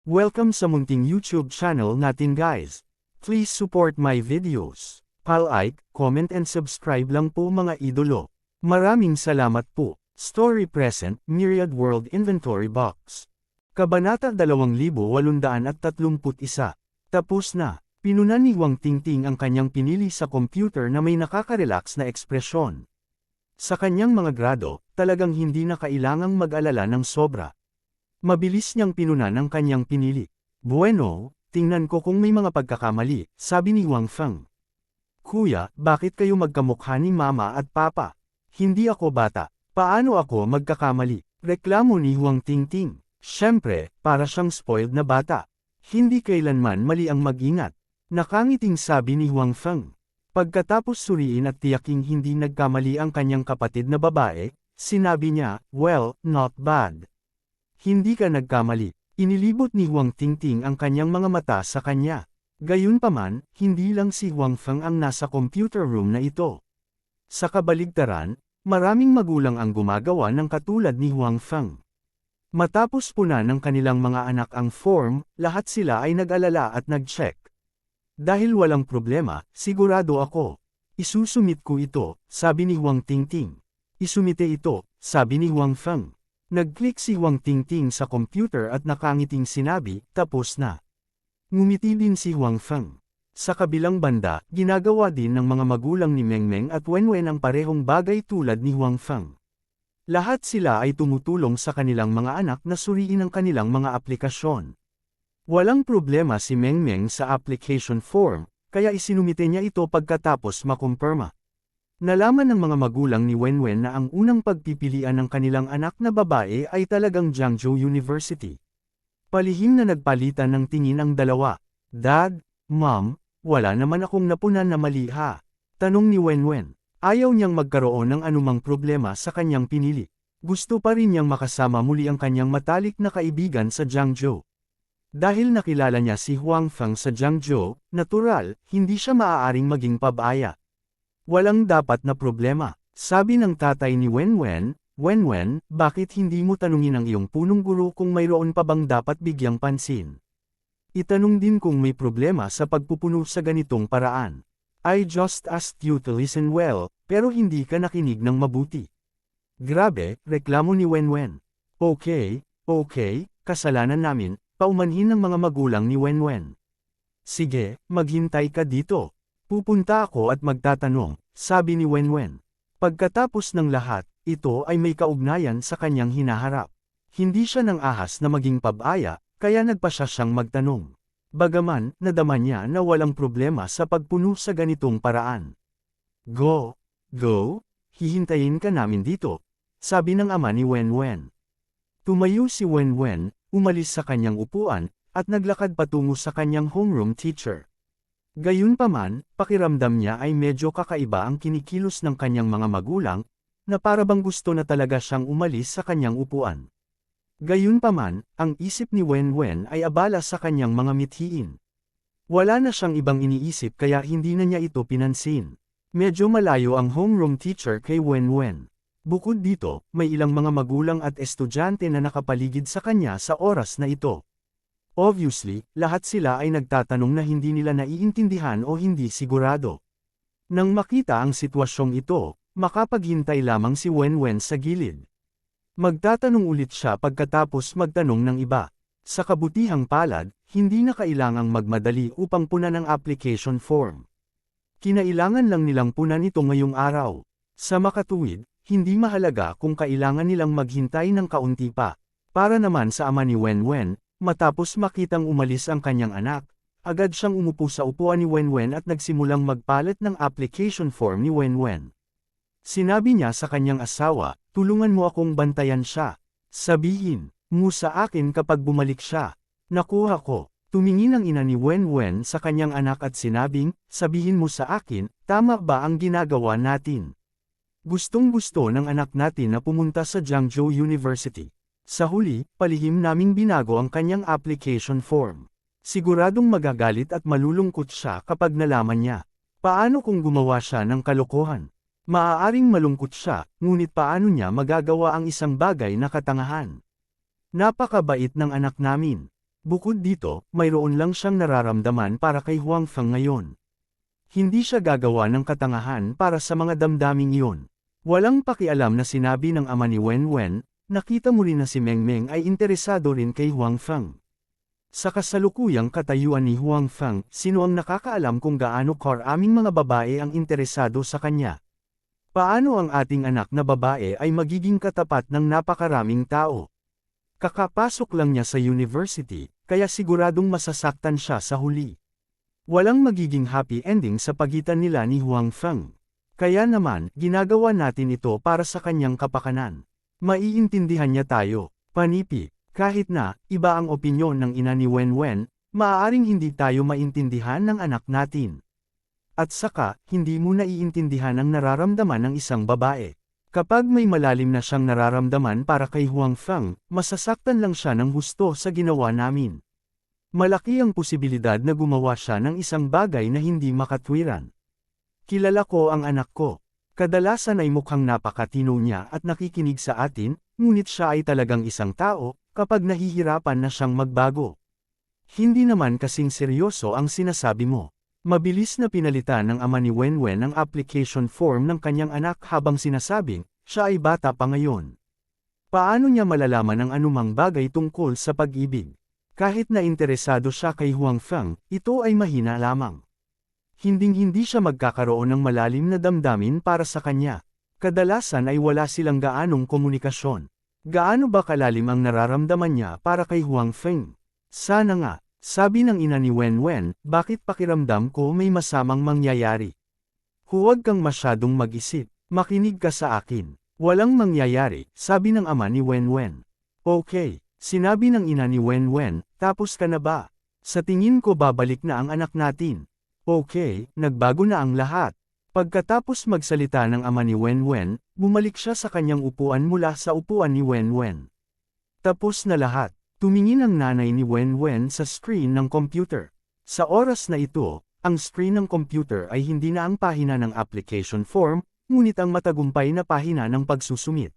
Welcome sa munting YouTube channel natin guys. Please support my videos. Like, comment and subscribe lang po mga idolo. Maraming salamat po. Story Present, Myriad World Inventory Box. Kabanata 2831. Tapos na. Pinunan ni Huang Tingting ang kanyang pinili sa computer na may nakaka-relax na ekspresyon. Sa kanyang mga grado, talagang hindi na kailangang mag-alala ng sobra. Mabilis niyang pinunan ang kanyang pinili. Bueno, tingnan ko kung may mga pagkakamali, sabi ni Huang Feng. Kuya, bakit kayo magkamukha ni mama at papa? Hindi ako bata. Paano ako magkakamali? Reklamo ni Huang Tingting. Siyempre, para siyang spoiled na bata. Hindi kailanman mali ang mag-ingat. Nakangiting sabi ni Huang Feng. Pagkatapos suriin at tiyaking hindi nagkamali ang kanyang kapatid na babae, sinabi niya, well, not bad. Hindi ka nagkamali. Inilibot ni Huang Tingting ang kanyang mga mata sa kanya. Gayunpaman, hindi lang si Huang Feng ang nasa computer room na ito. Sa kabaligtaran, maraming magulang ang gumagawa ng katulad ni Huang Feng. Matapos punan ng kanilang mga anak ang form, lahat sila ay nag-alala at nag-check. Dahil walang problema, sigurado ako. Isusumit ko ito, sabi ni Huang Tingting. Isumite ito, sabi ni Huang Feng. Nag-click si Huang Tingting sa computer at nakangiting sinabi, tapos na. Ngumiti din si Huang Feng. Sa kabilang banda, ginagawa din ng mga magulang ni Mengmeng at Wenwen ang parehong bagay tulad ni Huang Feng. Lahat sila ay tumutulong sa kanilang mga anak na suriin ang kanilang mga aplikasyon. Walang problema si Mengmeng sa application form, kaya isinumite niya ito pagkatapos makumpirma. Nalaman ng mga magulang ni Wenwen na ang unang pagpipilian ng kanilang anak na babae ay talagang Jiangzhou University. Palihim na nagpalitan ng tingin ang dalawa. Dad, Mom, wala naman akong napunan na mali ha? Tanong ni Wenwen. Ayaw niyang magkaroon ng anumang problema sa kanyang pinili. Gusto pa rin niyang makasama muli ang kanyang matalik na kaibigan sa Jiangzhou. Dahil nakilala niya si Huang Feng sa Jiangzhou, natural, hindi siya maaaring maging pabaya. Walang dapat na problema, sabi ng tatay ni Wenwen. Wenwen, bakit hindi mo tanungin ang iyong punong guro kung mayroon pa bang dapat bigyang pansin? Itanong din kung may problema sa pagpupuno sa ganitong paraan. I just asked you to listen well, pero hindi ka nakinig ng mabuti. Grabe, reklamo ni Wenwen. Okay, kasalanan namin, paumanhin ng mga magulang ni Wenwen. Sige, maghintay ka dito. Pupunta ako at magtatanong, sabi ni Wenwen. Pagkatapos ng lahat, ito ay may kaugnayan sa kanyang hinaharap. Hindi siya nang ahas na maging pabaya, kaya nagpa siya siyang magtanong. Bagaman, nadama niya na walang problema sa pagpuno sa ganitong paraan. Go, hihintayin ka namin dito, sabi ng ama ni Wenwen. Tumayo si Wenwen, umalis sa kanyang upuan, at naglakad patungo sa kanyang homeroom teacher. Gayunpaman, pakiramdam niya ay medyo kakaiba ang kinikilos ng kanyang mga magulang, na para bang gusto na talaga siyang umalis sa kanyang upuan. Gayunpaman, ang isip ni Wenwen ay abala sa kanyang mga mithiin. Wala na siyang ibang iniisip kaya hindi na niya ito pinansin. Medyo malayo ang homeroom teacher kay Wenwen. Bukod dito, may ilang mga magulang at estudyante na nakapaligid sa kanya sa oras na ito. Obviously, lahat sila ay nagtatanong na hindi nila naiintindihan o hindi sigurado. Nang makita ang sitwasyong ito, makapaghintay lamang si Wenwen sa gilid. Magtatanong ulit siya pagkatapos magtanong ng iba. Sa kabutihang palad, hindi na kailangang magmadali upang punan ang application form. Kinailangan lang nilang punan ito ngayong araw. Sa makatuwid, hindi mahalaga kung kailangan nilang maghintay ng kaunti pa. Para naman sa ama ni Wenwen, matapos makitang umalis ang kanyang anak, agad siyang umupo sa upuan ni Wenwen at nagsimulang magpalit ng application form ni Wenwen. Sinabi niya sa kanyang asawa, tulungan mo akong bantayan siya. Sabihin mo sa akin kapag bumalik siya. Nakuha ko. Tumingin ang ina ni Wenwen sa kanyang anak at sinabing, sabihin mo sa akin, tama ba ang ginagawa natin? Gustong-gusto ng anak natin na pumunta sa Jiangzhou University. Sa huli, palihim naming binago ang kanyang application form. Siguradong magagalit at malulungkot siya kapag nalaman niya. Paano kung gumawa siya ng kalokohan? Maaaring malungkot siya, ngunit paano niya magagawa ang isang bagay na katangahan? Napakabait ng anak namin. Bukod dito, mayroon lang siyang nararamdaman para kay Huang Feng ngayon. Hindi siya gagawa ng katangahan para sa mga damdaming iyon. Walang pakialam na sinabi ng ama ni Wenwen, nakita mo rin na si Mengmeng ay interesado rin kay Huang Feng. Sa kasalukuyang katayuan ni Huang Feng, sino ang nakakaalam kung gaano karaming mga babae ang interesado sa kanya? Paano ang ating anak na babae ay magiging katapat ng napakaraming tao? Kakapasok lang niya sa university, kaya siguradong masasaktan siya sa huli. Walang magiging happy ending sa pagitan nila ni Huang Feng. Kaya naman, ginagawa natin ito para sa kanyang kapakanan. Maiintindihan niya tayo, panipi, kahit na, iba ang opinyon ng ina ni Wenwen, maaaring hindi tayo maintindihan ng anak natin. At saka, hindi mo naiintindihan ang nararamdaman ng isang babae. Kapag may malalim na siyang nararamdaman para kay Huang Feng, masasaktan lang siya ng husto sa ginawa namin. Malaki ang posibilidad na gumawa siya ng isang bagay na hindi makatwiran. Kilala ko ang anak ko. Kadalasan ay mukhang napakatino niya at nakikinig sa atin, ngunit siya ay talagang isang tao, kapag nahihirapan na siyang magbago. Hindi naman kasing seryoso ang sinasabi mo. Mabilis na pinalitan ng ama ni Wenwen ang application form ng kanyang anak habang sinasabing, siya ay bata pa ngayon. Paano niya malalaman ang anumang bagay tungkol sa pag-ibig? Kahit na interesado siya kay Huang Feng, ito ay mahina lamang. Hinding-hindi siya magkakaroon ng malalim na damdamin para sa kanya. Kadalasan ay wala silang gaanong komunikasyon. Gaano ba kalalim ang nararamdaman niya para kay Huang Feng? Sana nga, sabi ng ina ni Wenwen, bakit pakiramdam ko may masamang mangyayari? Huwag kang masyadong mag-isip, makinig ka sa akin. Walang mangyayari, sabi ng ama ni Wenwen. Okay. Sinabi ng ina ni Wenwen, tapos ka na ba? Sa tingin ko babalik na ang anak natin. Okay, nagbago na ang lahat. Pagkatapos magsalita ng ama ni Wenwen, bumalik siya sa kanyang upuan mula sa upuan ni Wenwen. Tapos na lahat. Tumingin ang nanay ni Wenwen sa screen ng computer. Sa oras na ito, ang screen ng computer ay hindi na ang pahina ng application form, ngunit ang matagumpay na pahina ng pagsusumit.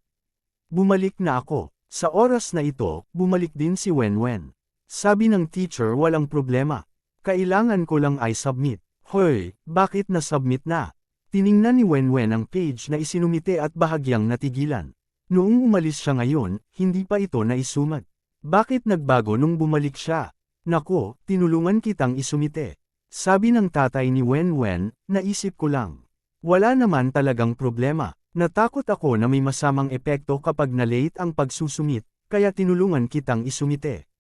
Bumalik na ako. Sa oras na ito, bumalik din si Wenwen. Sabi ng teacher walang problema. Kailangan ko lang ay submit. Hoy, bakit na-submit na? Tiningnan ni Wenwen ang page na isinumite at bahagyang natigilan. Noong umalis siya ngayon, hindi pa ito naisumat. Bakit nagbago nung bumalik siya? Nako, tinulungan kitang isumite. Sabi ng tatay ni Wenwen, naisip ko lang. Wala naman talagang problema. Natakot ako na may masamang epekto kapag na-late ang pagsusumit, kaya tinulungan kitang isumite.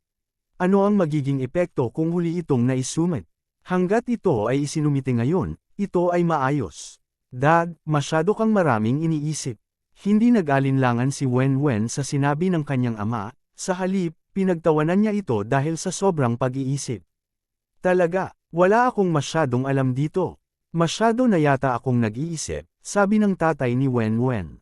Ano ang magiging epekto kung huli itong naisumit? Hanggat ito ay isinumite ngayon, ito ay maayos. Dad, masyado kang maraming iniisip. Hindi nag-alinlangan si Wenwen sa sinabi ng kanyang ama, sa halip, pinagtawanan niya ito dahil sa sobrang pag-iisip. Talaga, wala akong masyadong alam dito. Masyado na yata akong nag-iisip, sabi ng tatay ni Wenwen.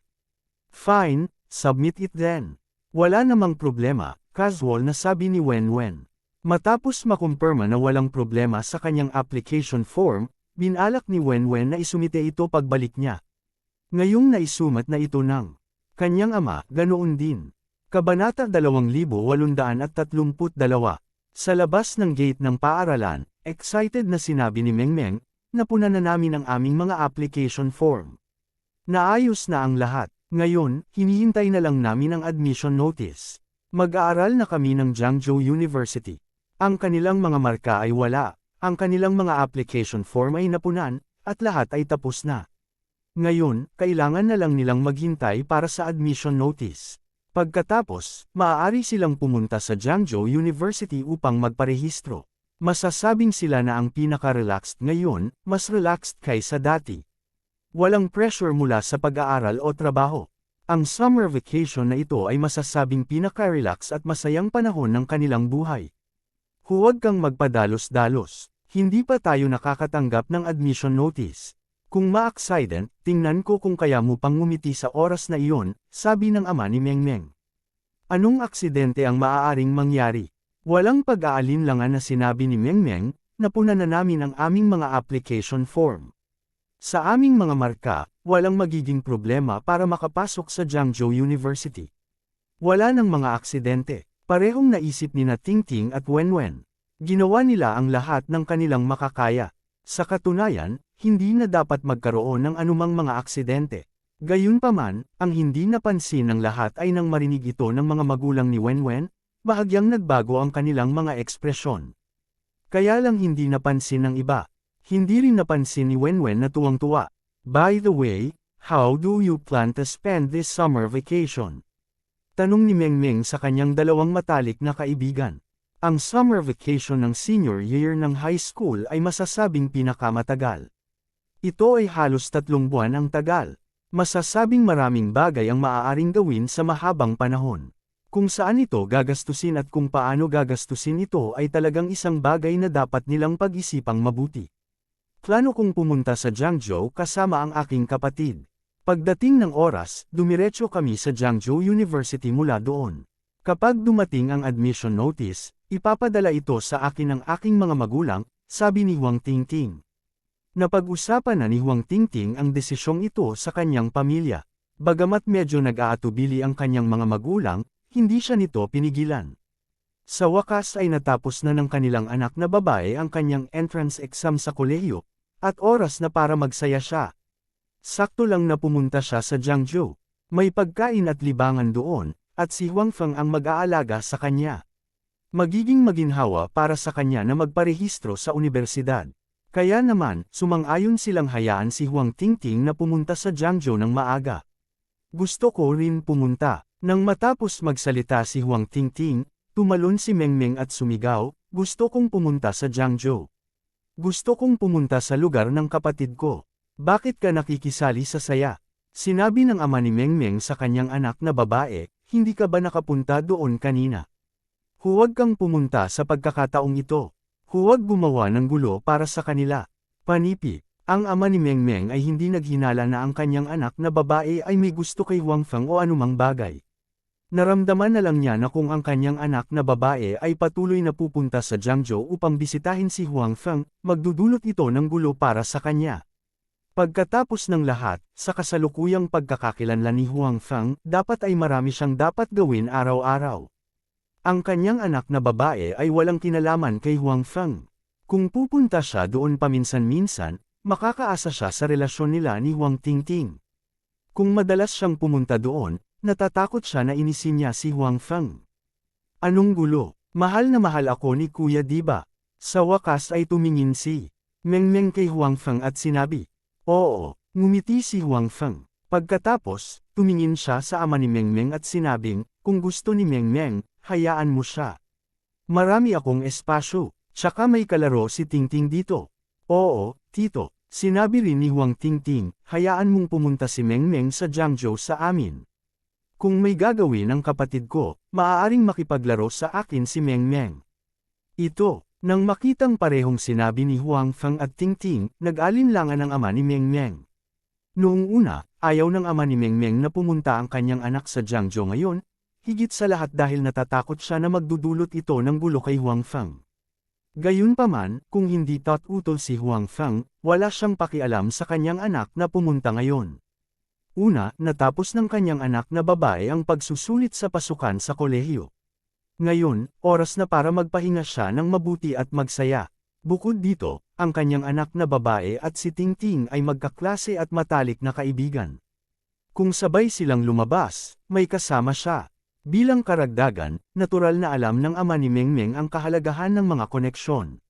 Fine, submit it then. Wala namang problema, casual na sabi ni Wenwen. Matapos makumpirma na walang problema sa kanyang application form, binalak ni Wenwen na isumite ito pagbalik niya. Ngayong naisumat na ito ng kanyang ama, ganoon din. Kabanata 2832. Sa labas ng gate ng paaralan, excited na sinabi ni Mengmeng, napunan na namin ang aming mga application form. Naayos na ang lahat. Ngayon, hinihintay na lang namin ang admission notice. Mag-aaral na kami ng Jiangzhou University. Ang kanilang mga marka ay wala, ang kanilang mga application form ay napunan, at lahat ay tapos na. Ngayon, kailangan na lang nilang maghintay para sa admission notice. Pagkatapos, maaari silang pumunta sa Jiangzhou University upang magparehistro. Masasabing sila na ang pinaka-relaxed ngayon, mas relaxed kaysa dati. Walang pressure mula sa pag-aaral o trabaho. Ang summer vacation na ito ay masasabing pinaka-relax at masayang panahon ng kanilang buhay. Huwag kang magpadalos-dalos. Hindi pa tayo nakakatanggap ng admission notice. Kung ma-excited, tingnan ko kung kaya mo pang ngumiti sa oras na iyon, sabi ng ama ni Mengmeng. Anong aksidente ang maaaring mangyari? Walang pag-aalinlangan na sinabi ni Mengmeng, napunan na namin ang aming mga application form. Sa aming mga marka, walang magiging problema para makapasok sa Jiangzhou University. Wala nang mga aksidente. Parehong naisip ni na Tingting at Wenwen. Ginawa nila ang lahat ng kanilang makakaya. Sa katunayan, hindi na dapat magkaroon ng anumang mga aksidente. Gayunpaman, ang hindi napansin ng lahat ay nang marinig ito ng mga magulang ni Wenwen, bahagyang nagbago ang kanilang mga ekspresyon. Kaya lang hindi napansin ng iba. Hindi rin napansin ni Wenwen na tuwang-tuwa. By the way, how do you plan to spend this summer vacation? Tanong ni Mengmeng sa kanyang dalawang matalik na kaibigan. Ang summer vacation ng senior year ng high school ay masasabing pinakamatagal. Ito ay halos 3 buwan ang tagal. Masasabing maraming bagay ang maaaring gawin sa mahabang panahon. Kung saan ito gagastusin at kung paano gagastusin ito ay talagang isang bagay na dapat nilang pag-isipang mabuti. Plano kong pumunta sa Jiangzhou kasama ang aking kapatid. Pagdating ng oras, dumiretso kami sa Jiangzhou University mula doon. Kapag dumating ang admission notice, ipapadala ito sa akin ng aking mga magulang, sabi ni Huang Tingting. Napag-usapan na ni Huang Tingting ang desisyong ito sa kanyang pamilya. Bagamat medyo nag-aatubili ang kanyang mga magulang, hindi siya nito pinigilan. Sa wakas ay natapos na ng kanilang anak na babae ang kanyang entrance exam sa kolehiyo, at oras na para magsaya siya. Sakto lang na pumunta siya sa Jiangzhou. May pagkain at libangan doon, at si Huang Feng ang mag-aalaga sa kanya. Magiging maginhawa para sa kanya na magparehistro sa universidad. Kaya naman, sumang-ayon silang hayaan si Huang Tingting na pumunta sa Jiangzhou ng maaga. Gusto ko rin pumunta. Nang matapos magsalita si Huang Tingting, tumalon si Mengmeng at sumigaw, gusto kong pumunta sa Jiangzhou. Gusto kong pumunta sa lugar ng kapatid ko. Bakit ka nakikisali sa saya? Sinabi ng ama ni Mengmeng sa kanyang anak na babae, hindi ka ba nakapunta doon kanina? Huwag kang pumunta sa pagkakataong ito. Huwag gumawa ng gulo para sa kanila. Panipi, ang ama ni Mengmeng ay hindi naghinala na ang kanyang anak na babae ay may gusto kay Huang Feng o anumang bagay. Naramdaman na lang niya na kung ang kanyang anak na babae ay patuloy na pupunta sa Jiangzhou upang bisitahin si Huang Feng, magdudulot ito ng gulo para sa kanya. Pagkatapos ng lahat, sa kasalukuyang pagkakakilanlan ni Huang Feng, dapat ay marami siyang dapat gawin araw-araw. Ang kanyang anak na babae ay walang kinalaman kay Huang Feng. Kung pupunta siya doon paminsan-minsan, makakaasa siya sa relasyon nila ni Huang Tingting. Kung madalas siyang pumunta doon, natatakot siya na inisin niya si Huang Feng. Anong gulo? Mahal na mahal ako ni Kuya diba? Sa wakas ay tumingin si Mengmeng kay Huang Feng at sinabi, oo, ngumiti si Huang Feng. Pagkatapos, tumingin siya sa ama ni Mengmeng at sinabing, kung gusto ni Mengmeng, hayaan mo siya. Marami akong espasyo, tsaka may kalaro si Tingting dito. Oo, tito, sinabi rin ni Huang Tingting, hayaan mong pumunta si Mengmeng sa Jiangzhou sa amin. Kung may gagawin ang kapatid ko, maaaring makipaglaro sa akin si Mengmeng. Ito, nang makitang parehong sinabi ni Huang Feng at Tingting, nag-alinlangan ang ama ni Mengmeng. Noong una, ayaw ng ama ni Mengmeng na pumunta ang kanyang anak sa Jiangzhou ngayon, higit sa lahat dahil natatakot siya na magdudulot ito ng gulo kay Huang Feng. Gayunpaman, kung hindi tot-utol si Huang Feng, wala siyang pakialam sa kanyang anak na pumunta ngayon. Una, natapos ng kanyang anak na babae ang pagsusulit sa pasukan sa kolehiyo. Ngayon, oras na para magpahinga siya ng mabuti at magsaya. Bukod dito, ang kanyang anak na babae at si Tingting ay magkaklase at matalik na kaibigan. Kung sabay silang lumabas, may kasama siya. Bilang karagdagan, natural na alam ng ama ni Mengmeng ang kahalagahan ng mga koneksyon.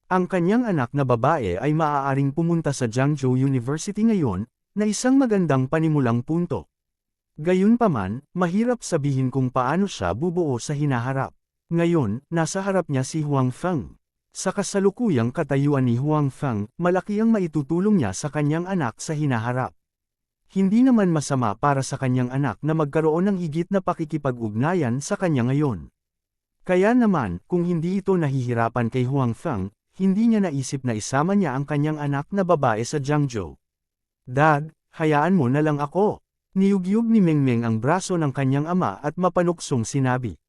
Ang kanyang anak na babae ay maaaring pumunta sa Jiangzhou University ngayon, na isang magandang panimulang punto. Gayunpaman, mahirap sabihin kung paano siya bubuo sa hinaharap. Ngayon, nasa harap niya si Huang Feng. Sa kasalukuyang katayuan ni Huang Feng, malaki ang maitutulong niya sa kanyang anak sa hinaharap. Hindi naman masama para sa kanyang anak na magkaroon ng higit na pakikipag-ugnayan sa kanya ngayon. Kaya naman, kung hindi ito nahihirapan kay Huang Feng, hindi niya naisip na isama niya ang kanyang anak na babae sa Jiangzhou. Dad, hayaan mo na lang ako. Niyugyug ni Mengmeng ang braso ng kanyang ama at mapanuksong sinabi.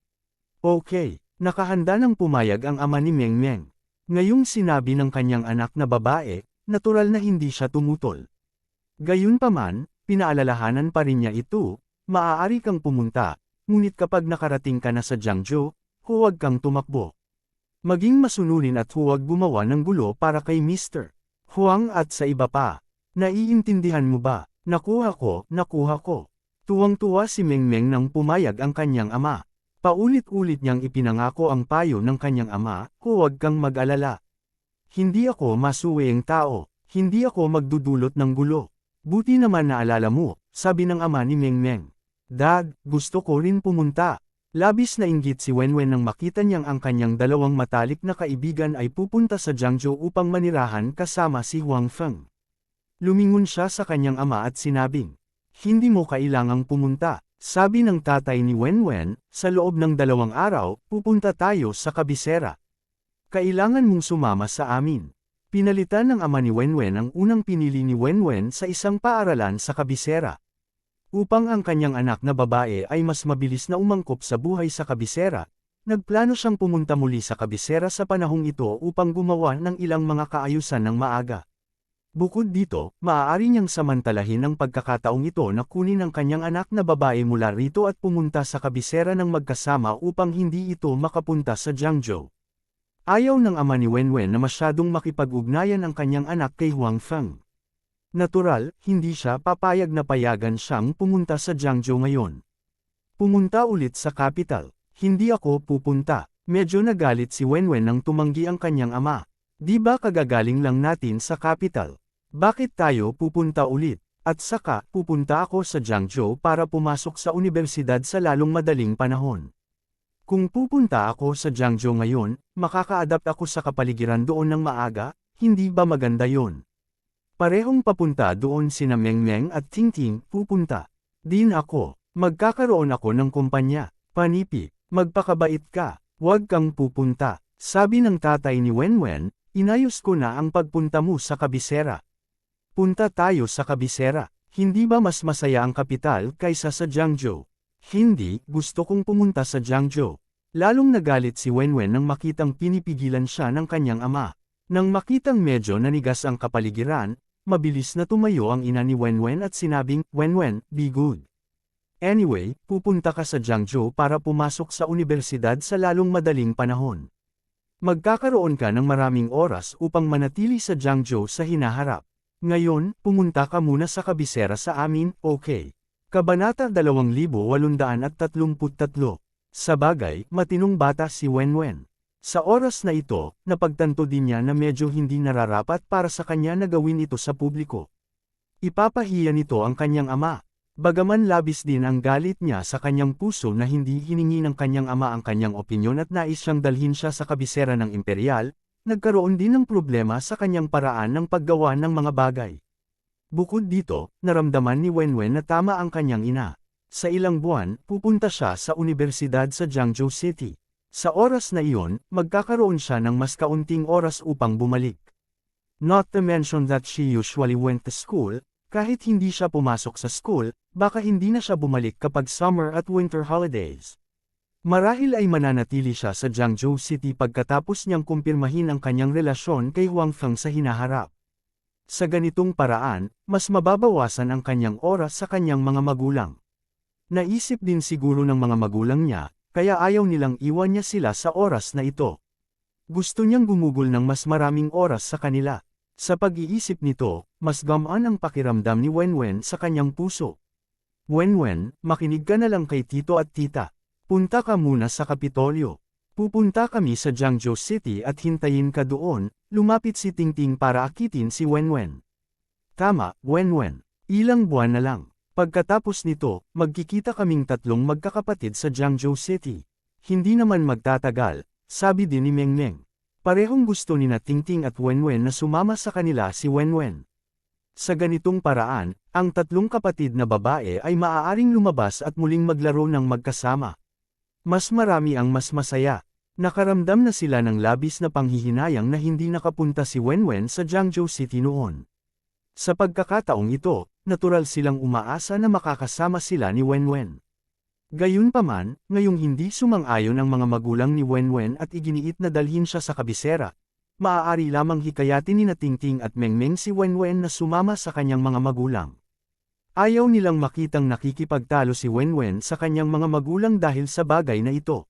Okay, nakahanda nang pumayag ang ama ni Mengmeng. Ngayong sinabi ng kanyang anak na babae, natural na hindi siya tumutol. Gayunpaman, pinaalalahanan pa rin niya ito, maaari kang pumunta, ngunit kapag nakarating ka na sa Jiangzhou, huwag kang tumakbo. Maging masunurin at huwag gumawa ng gulo para kay Mr. Huang at sa iba pa. Naiintindihan mo ba? Nakuha ko, nakuha ko. Tuwang-tuwa si Mengmeng nang pumayag ang kanyang ama. Paulit-ulit niyang ipinangako ang payo ng kanyang ama, huwag kang mag-alala. Hindi ako masuwing tao, hindi ako magdudulot ng gulo. Buti naman naalala mo, sabi ng ama ni Mengmeng. Dad, gusto ko rin pumunta. Labis na inggit si Wenwen nang makita niyang ang kanyang dalawang matalik na kaibigan ay pupunta sa Jiangzhou upang manirahan kasama si Huang Feng. Lumingon siya sa kanyang ama at sinabing, hindi mo kailangang pumunta. Sabi ng tatay ni Wenwen, sa loob ng 2 araw, pupunta tayo sa kabisera. Kailangan mong sumama sa amin. Pinalitan ng ama ni Wenwen ang unang pinili ni Wenwen sa isang paaralan sa kabisera. Upang ang kanyang anak na babae ay mas mabilis na umangkop sa buhay sa kabisera, nagplano siyang pumunta muli sa kabisera sa panahong ito upang gumawa ng ilang mga kaayusan ng maaga. Bukod dito, maaari niyang samantalahin ang pagkakataong ito na kunin ang kanyang anak na babae mula rito at pumunta sa kabisera ng magkasama upang hindi ito makapunta sa Jiangzhou. Ayaw ng ama ni Wenwen na masyadong makipag-ugnayan ang kanyang anak kay Huang Feng. Natural, hindi siya papayag na payagan siyang pumunta sa Jiangzhou ngayon. Pumunta ulit sa capital. Hindi ako pupunta. Medyo nagalit si Wenwen nang tumanggi ang kanyang ama. Di ba kagagaling lang natin sa capital? Bakit tayo pupunta ulit? At saka, pupunta ako sa Jiangzhou para pumasok sa universidad sa lalong madaling panahon. Kung pupunta ako sa Jiangzhou ngayon, makaka-adapt ako sa kapaligiran doon ng maaga, hindi ba maganda yon? Parehong papunta doon sina Mengmeng at Tingting, pupunta. Din ako, magkakaroon ako ng kumpanya. Panipi, magpakabait ka, huwag kang pupunta. Sabi ng tatay ni Wenwen, inayos ko na ang pagpunta mo sa kabisera. Punta tayo sa kabisera. Hindi ba mas masaya ang kapital kaysa sa Jiangzhou? Hindi, gusto kong pumunta sa Jiangzhou. Lalong nagalit si Wenwen nang makitang pinipigilan siya ng kanyang ama. Nang makitang medyo nanigas ang kapaligiran, mabilis na tumayo ang ina ni Wenwen at sinabing, Wenwen, be good. Anyway, pupunta ka sa Jiangzhou para pumasok sa universidad sa lalong madaling panahon. Magkakaroon ka ng maraming oras upang manatili sa Jiangzhou sa hinaharap. Ngayon, pumunta ka muna sa kabisera sa amin, okay? Kabanata 2833. Sabagay, matinong bata si Wenwen. Sa oras na ito, napagtanto din niya na medyo hindi nararapat para sa kanya na gawin ito sa publiko. Ipapahiya nito ang kanyang ama. Bagaman labis din ang galit niya sa kanyang puso na hindi hiningi ng kanyang ama ang kanyang opinyon at nais siyang dalhin siya sa kabisera ng imperial, nagkaroon din ng problema sa kanyang paraan ng paggawa ng mga bagay. Bukod dito, naramdaman ni Wenwen na tama ang kanyang ina. Sa ilang buwan, pupunta siya sa universidad sa Jiangzhou City. Sa oras na iyon, magkakaroon siya ng mas kaunting oras upang bumalik. Not to mention that she usually went to school, kahit hindi siya pumasok sa school, baka hindi na siya bumalik kapag summer at winter holidays. Marahil ay mananatili siya sa Jiangzhou City pagkatapos niyang kumpirmahin ang kanyang relasyon kay Huang Feng sa hinaharap. Sa ganitong paraan, mas mababawasan ang kanyang oras sa kanyang mga magulang. Naisip din siguro ng mga magulang niya, kaya ayaw nilang iwan niya sila sa oras na ito. Gusto niyang gumugol ng mas maraming oras sa kanila. Sa pag-iisip nito, mas gamaan ang pakiramdam ni Wenwen sa kanyang puso. Wenwen, makinig ka na lang kay tito at tita. Punta ka muna sa Kapitolyo. Pupunta kami sa Jiangzhou City at hintayin ka doon, lumapit si Tingting para akitin si Wenwen. Tama, Wenwen. Ilang buwan na lang. Pagkatapos nito, magkikita kaming tatlong magkakapatid sa Jiangzhou City. Hindi naman magtatagal, sabi din ni Mengmeng. Parehong gusto ni na Tingting at Wenwen na sumama sa kanila si Wenwen. Sa ganitong paraan, ang tatlong kapatid na babae ay maaaring lumabas at muling maglaro ng magkasama. Mas marami ang mas masaya. Nakaramdam na sila ng labis na panghihinayang na hindi nakapunta si Wenwen sa Jiangzhou City noon. Sa pagkakataong ito, natural silang umaasa na makakasama sila ni Wenwen. Gayunpaman, ngayong hindi sumang-ayon ang mga magulang ni Wenwen at iginiit na dalhin siya sa kabisera, maaari lamang hikayatin ni na Tingting at Mengmeng si Wenwen na sumama sa kanyang mga magulang. Ayaw nilang makitang nakikipagtalo si Wenwen sa kanyang mga magulang dahil sa bagay na ito.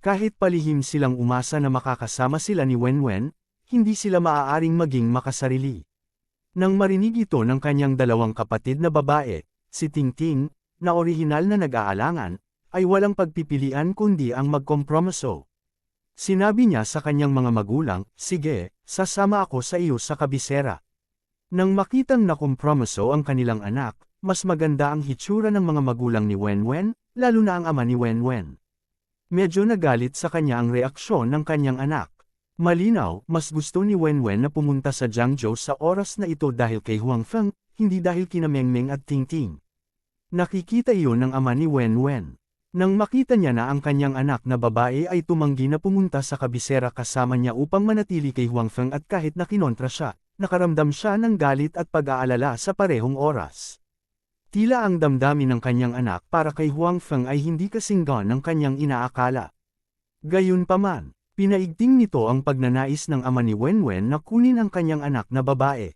Kahit palihim silang umasa na makakasama sila ni Wenwen, hindi sila maaaring maging makasarili. Nang marinig ito ng kanyang dalawang kapatid na babae, si Tingting, na orihinal na nag-aalangan, ay walang pagpipilian kundi ang magkompromiso. Sinabi niya sa kanyang mga magulang, "Sige, sasama ako sa iyo sa kabisera." Nang makitang nakompromiso ang kanilang anak, mas maganda ang hitsura ng mga magulang ni Wenwen, lalo na ang ama ni Wenwen. Medyo nagalit sa kanya ang reaksyon ng kanyang anak. Malinaw, mas gusto ni Wenwen na pumunta sa Jiangzhou sa oras na ito dahil kay Huang Feng, hindi dahil kina Mengmeng at Tingting. Nakikita iyon ng ama ni Wenwen. Nang makita niya na ang kanyang anak na babae ay tumanggi na pumunta sa kabisera kasama niya upang manatili kay Huang Feng at kahit na kinontra siya, nakaramdam siya ng galit at pag-aalala sa parehong oras. Tila ang damdamin ng kanyang anak para kay Huang Feng ay hindi kasinggan ng kanyang inaakala. Gayunpaman, pinaigting nito ang pagnanais ng ama ni Wenwen na kunin ang kanyang anak na babae.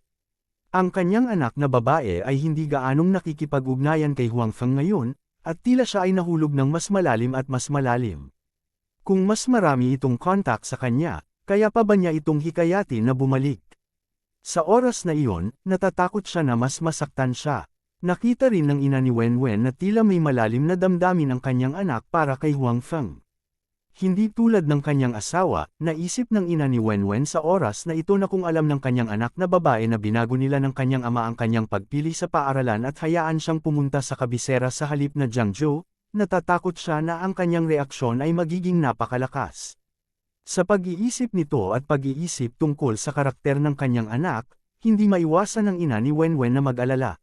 Ang kanyang anak na babae ay hindi gaanong nakikipag-ugnayan kay Huang Feng ngayon, at tila siya ay nahulog ng mas malalim at mas malalim. Kung mas marami itong contact sa kanya, kaya pa ba niya itong hikayatin na bumalik? Sa oras na iyon, natatakot siya na mas masaktan siya. Nakita rin ng ina ni Wenwen na tila may malalim na damdamin ang kanyang anak para kay Huang Feng. Hindi tulad ng kanyang asawa, naisip ng ina ni Wenwen sa oras na ito na kung alam ng kanyang anak na babae na binago nila ng kanyang ama ang kanyang pagpili sa paaralan at hayaan siyang pumunta sa kabisera sa halip na Jiangzhou, natatakot siya na ang kanyang reaksyon ay magiging napakalakas. Sa pag-iisip nito at pag-iisip tungkol sa karakter ng kanyang anak, hindi maiwasan ng ina ni Wenwen na mag-alala.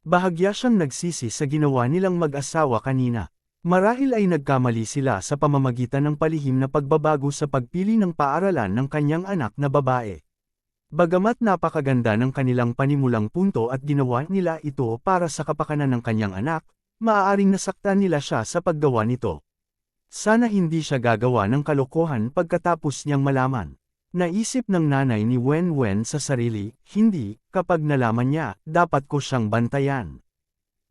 Bahagya siyang nagsisi sa ginawa nilang mag-asawa kanina. Marahil ay nagkamali sila sa pamamagitan ng palihim na pagbabago sa pagpili ng paaralan ng kanyang anak na babae. Bagamat napakaganda ng kanilang panimulang punto at ginawa nila ito para sa kapakanan ng kanyang anak, maaaring nasaktan nila siya sa paggawa nito. Sana hindi siya gagawa ng kalokohan pagkatapos niyang malaman. Naisip ng nanay ni Wenwen sa sarili, hindi, kapag nalaman niya, dapat ko siyang bantayan.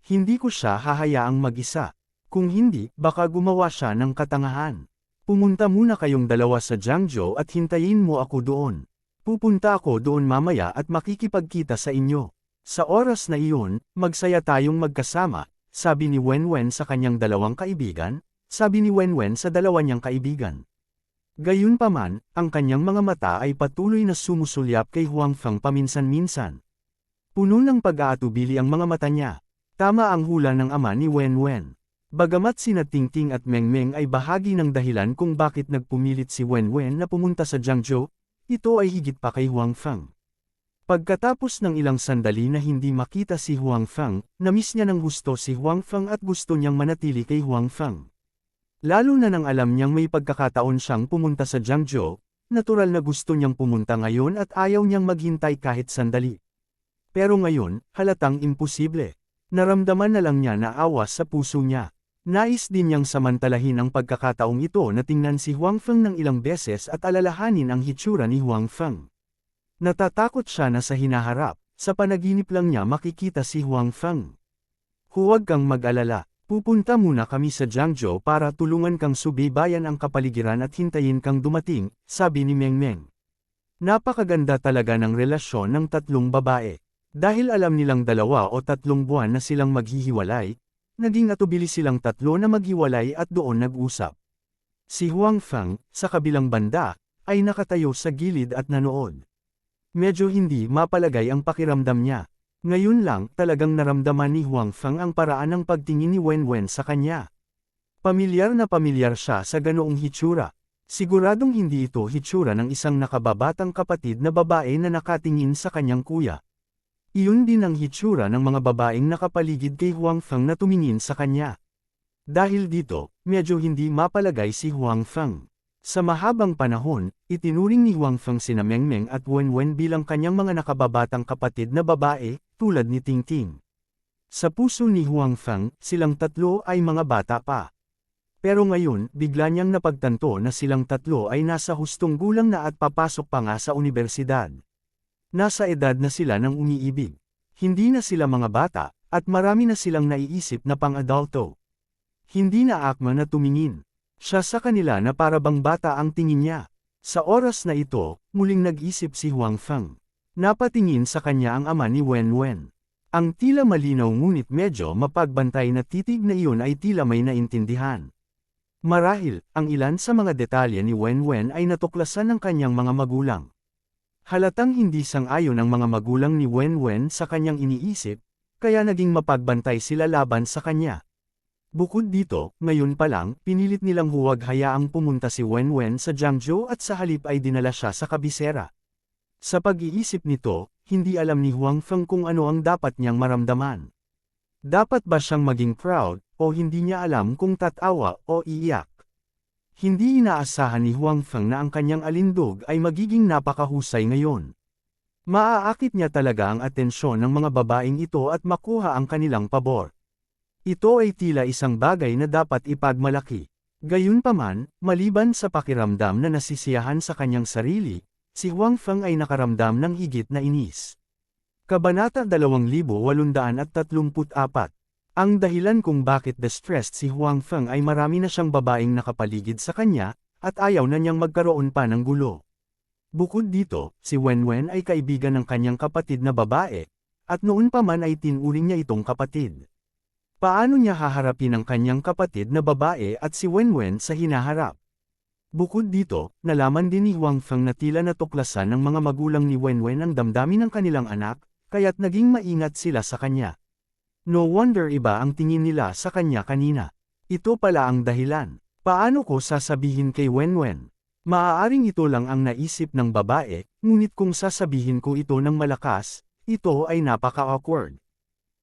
Hindi ko siya hahayaang mag-isa. Kung hindi, baka gumawa siya ng katangahan. Pumunta muna kayong dalawa sa Jiangzhou at hintayin mo ako doon. Pupunta ako doon mamaya at makikipagkita sa inyo. Sa oras na iyon, magsaya tayong magkasama, sabi ni Wenwen sa kanyang dalawang kaibigan, sabi ni Wenwen sa dalawa niyang kaibigan. Gayunpaman, ang kanyang mga mata ay patuloy na sumusulyap kay Huang Feng paminsan-minsan. Puno ng pag-aatubili ang mga mata niya. Tama ang hula ng ama ni Wenwen. Bagamat sina Tingting at Mengmeng ay bahagi ng dahilan kung bakit nagpumilit si Wenwen na pumunta sa Jiangzhou, ito ay higit pa kay Huang Feng. Pagkatapos ng ilang sandali na hindi makita si Huang Feng, namiss niya ng gusto si Huang Feng at gusto niyang manatili kay Huang Feng. Lalo na nang alam niyang may pagkakataon siyang pumunta sa Jiangzhou, natural na gusto niyang pumunta ngayon at ayaw niyang maghintay kahit sandali. Pero ngayon, halatang imposible. Naramdaman na lang niya na awas sa puso niya. Nais din niyang samantalahin ang pagkakataong ito na tingnan si Huang Feng ng ilang beses at alalahanin ang hitsura ni Huang Feng. Natatakot siya na sa hinaharap, sa panaginip lang niya makikita si Huang Feng. Huwag kang mag-alala. Pupunta muna kami sa Jiangzhou para tulungan kang subaybayan ang kapaligiran at hintayin kang dumating, sabi ni Mengmeng. Napakaganda talaga ng relasyon ng tatlong babae. Dahil alam nilang 2 o 3 buwan na silang maghihiwalay, naging atubili silang tatlo na maghiwalay at doon nag-usap. Si Huang Feng, sa kabilang banda, ay nakatayo sa gilid at nanood. Medyo hindi mapalagay ang pakiramdam niya. Ngayon lang, talagang naramdaman ni Huang Feng ang paraan ng pagtingin ni Wenwen sa kanya. Pamilyar na pamilyar siya sa ganoong hitsura. Siguradong hindi ito hitsura ng isang nakababatang kapatid na babae na nakatingin sa kanyang kuya. Iyon din ang hitsura ng mga babaeng nakapaligid kay Huang Feng na tumingin sa kanya. Dahil dito, medyo hindi mapalagay si Huang Feng. Sa mahabang panahon, itinuring ni Huang Feng sina Mengmeng at Wenwen bilang kanyang mga nakababatang kapatid na babae, tulad ni Tingting. Sa puso ni Huang Feng, silang tatlo ay mga bata pa. Pero ngayon, bigla niyang napagtanto na silang tatlo ay nasa hustong gulang na at papasok pa nga sa universidad. Nasa edad na sila ng umiibig. Hindi na sila mga bata, at marami na silang naiisip na pang-adulto. Hindi na akma na tumingin siya sa kanila na para bang bata ang tingin niya. Sa oras na ito, muling nag-isip si Huang Feng. Napatingin sa kanya ang ama ni Wenwen. Ang tila malinaw ngunit medyo mapagbantay na titig na iyon ay tila may naintindihan. Marahil, ang ilan sa mga detalye ni Wenwen ay natuklasan ng kanyang mga magulang. Halatang hindi sang-ayon ang mga magulang ni Wenwen sa kanyang iniisip, kaya naging mapagbantay sila laban sa kanya. Bukod dito, ngayon pa lang, pinilit nilang huwag hayaang pumunta si Wenwen sa Jiangzhou at sa halip ay dinala siya sa kabisera. Sa pag-iisip nito, hindi alam ni Huang Feng kung ano ang dapat niyang maramdaman. Dapat ba siyang maging proud, o hindi niya alam kung tatawa o iiyak? Hindi inaasahan ni Huang Feng na ang kanyang alindog ay magiging napakahusay ngayon. Maaakit niya talaga ang atensyon ng mga babaeng ito at makuha ang kanilang pabor. Ito ay tila isang bagay na dapat ipagmalaki. Gayunpaman, maliban sa pakiramdam na nasisiyahan sa kanyang sarili, si Huang Feng ay nakaramdam ng higit na inis. Kabanata 2834. Ang dahilan kung bakit distressed si Huang Feng ay marami na siyang babaeng nakapaligid sa kanya, at ayaw na niyang magkaroon pa ng gulo. Bukod dito, si Wenwen ay kaibigan ng kanyang kapatid na babae, at noon pa man ay tinuring niya itong kapatid. Paano niya haharapin ang kanyang kapatid na babae at si Wenwen sa hinaharap? Bukod dito, nalaman din ni Huang Feng na tila natuklasan ng mga magulang ni Wenwen ang damdamin ng kanilang anak, kaya't naging maingat sila sa kanya. No wonder iba ang tingin nila sa kanya kanina. Ito pala ang dahilan. Paano ko sasabihin kay Wenwen? Maaaring ito lang ang naisip ng babae, ngunit kung sasabihin ko ito ng malakas, ito ay napaka-awkward.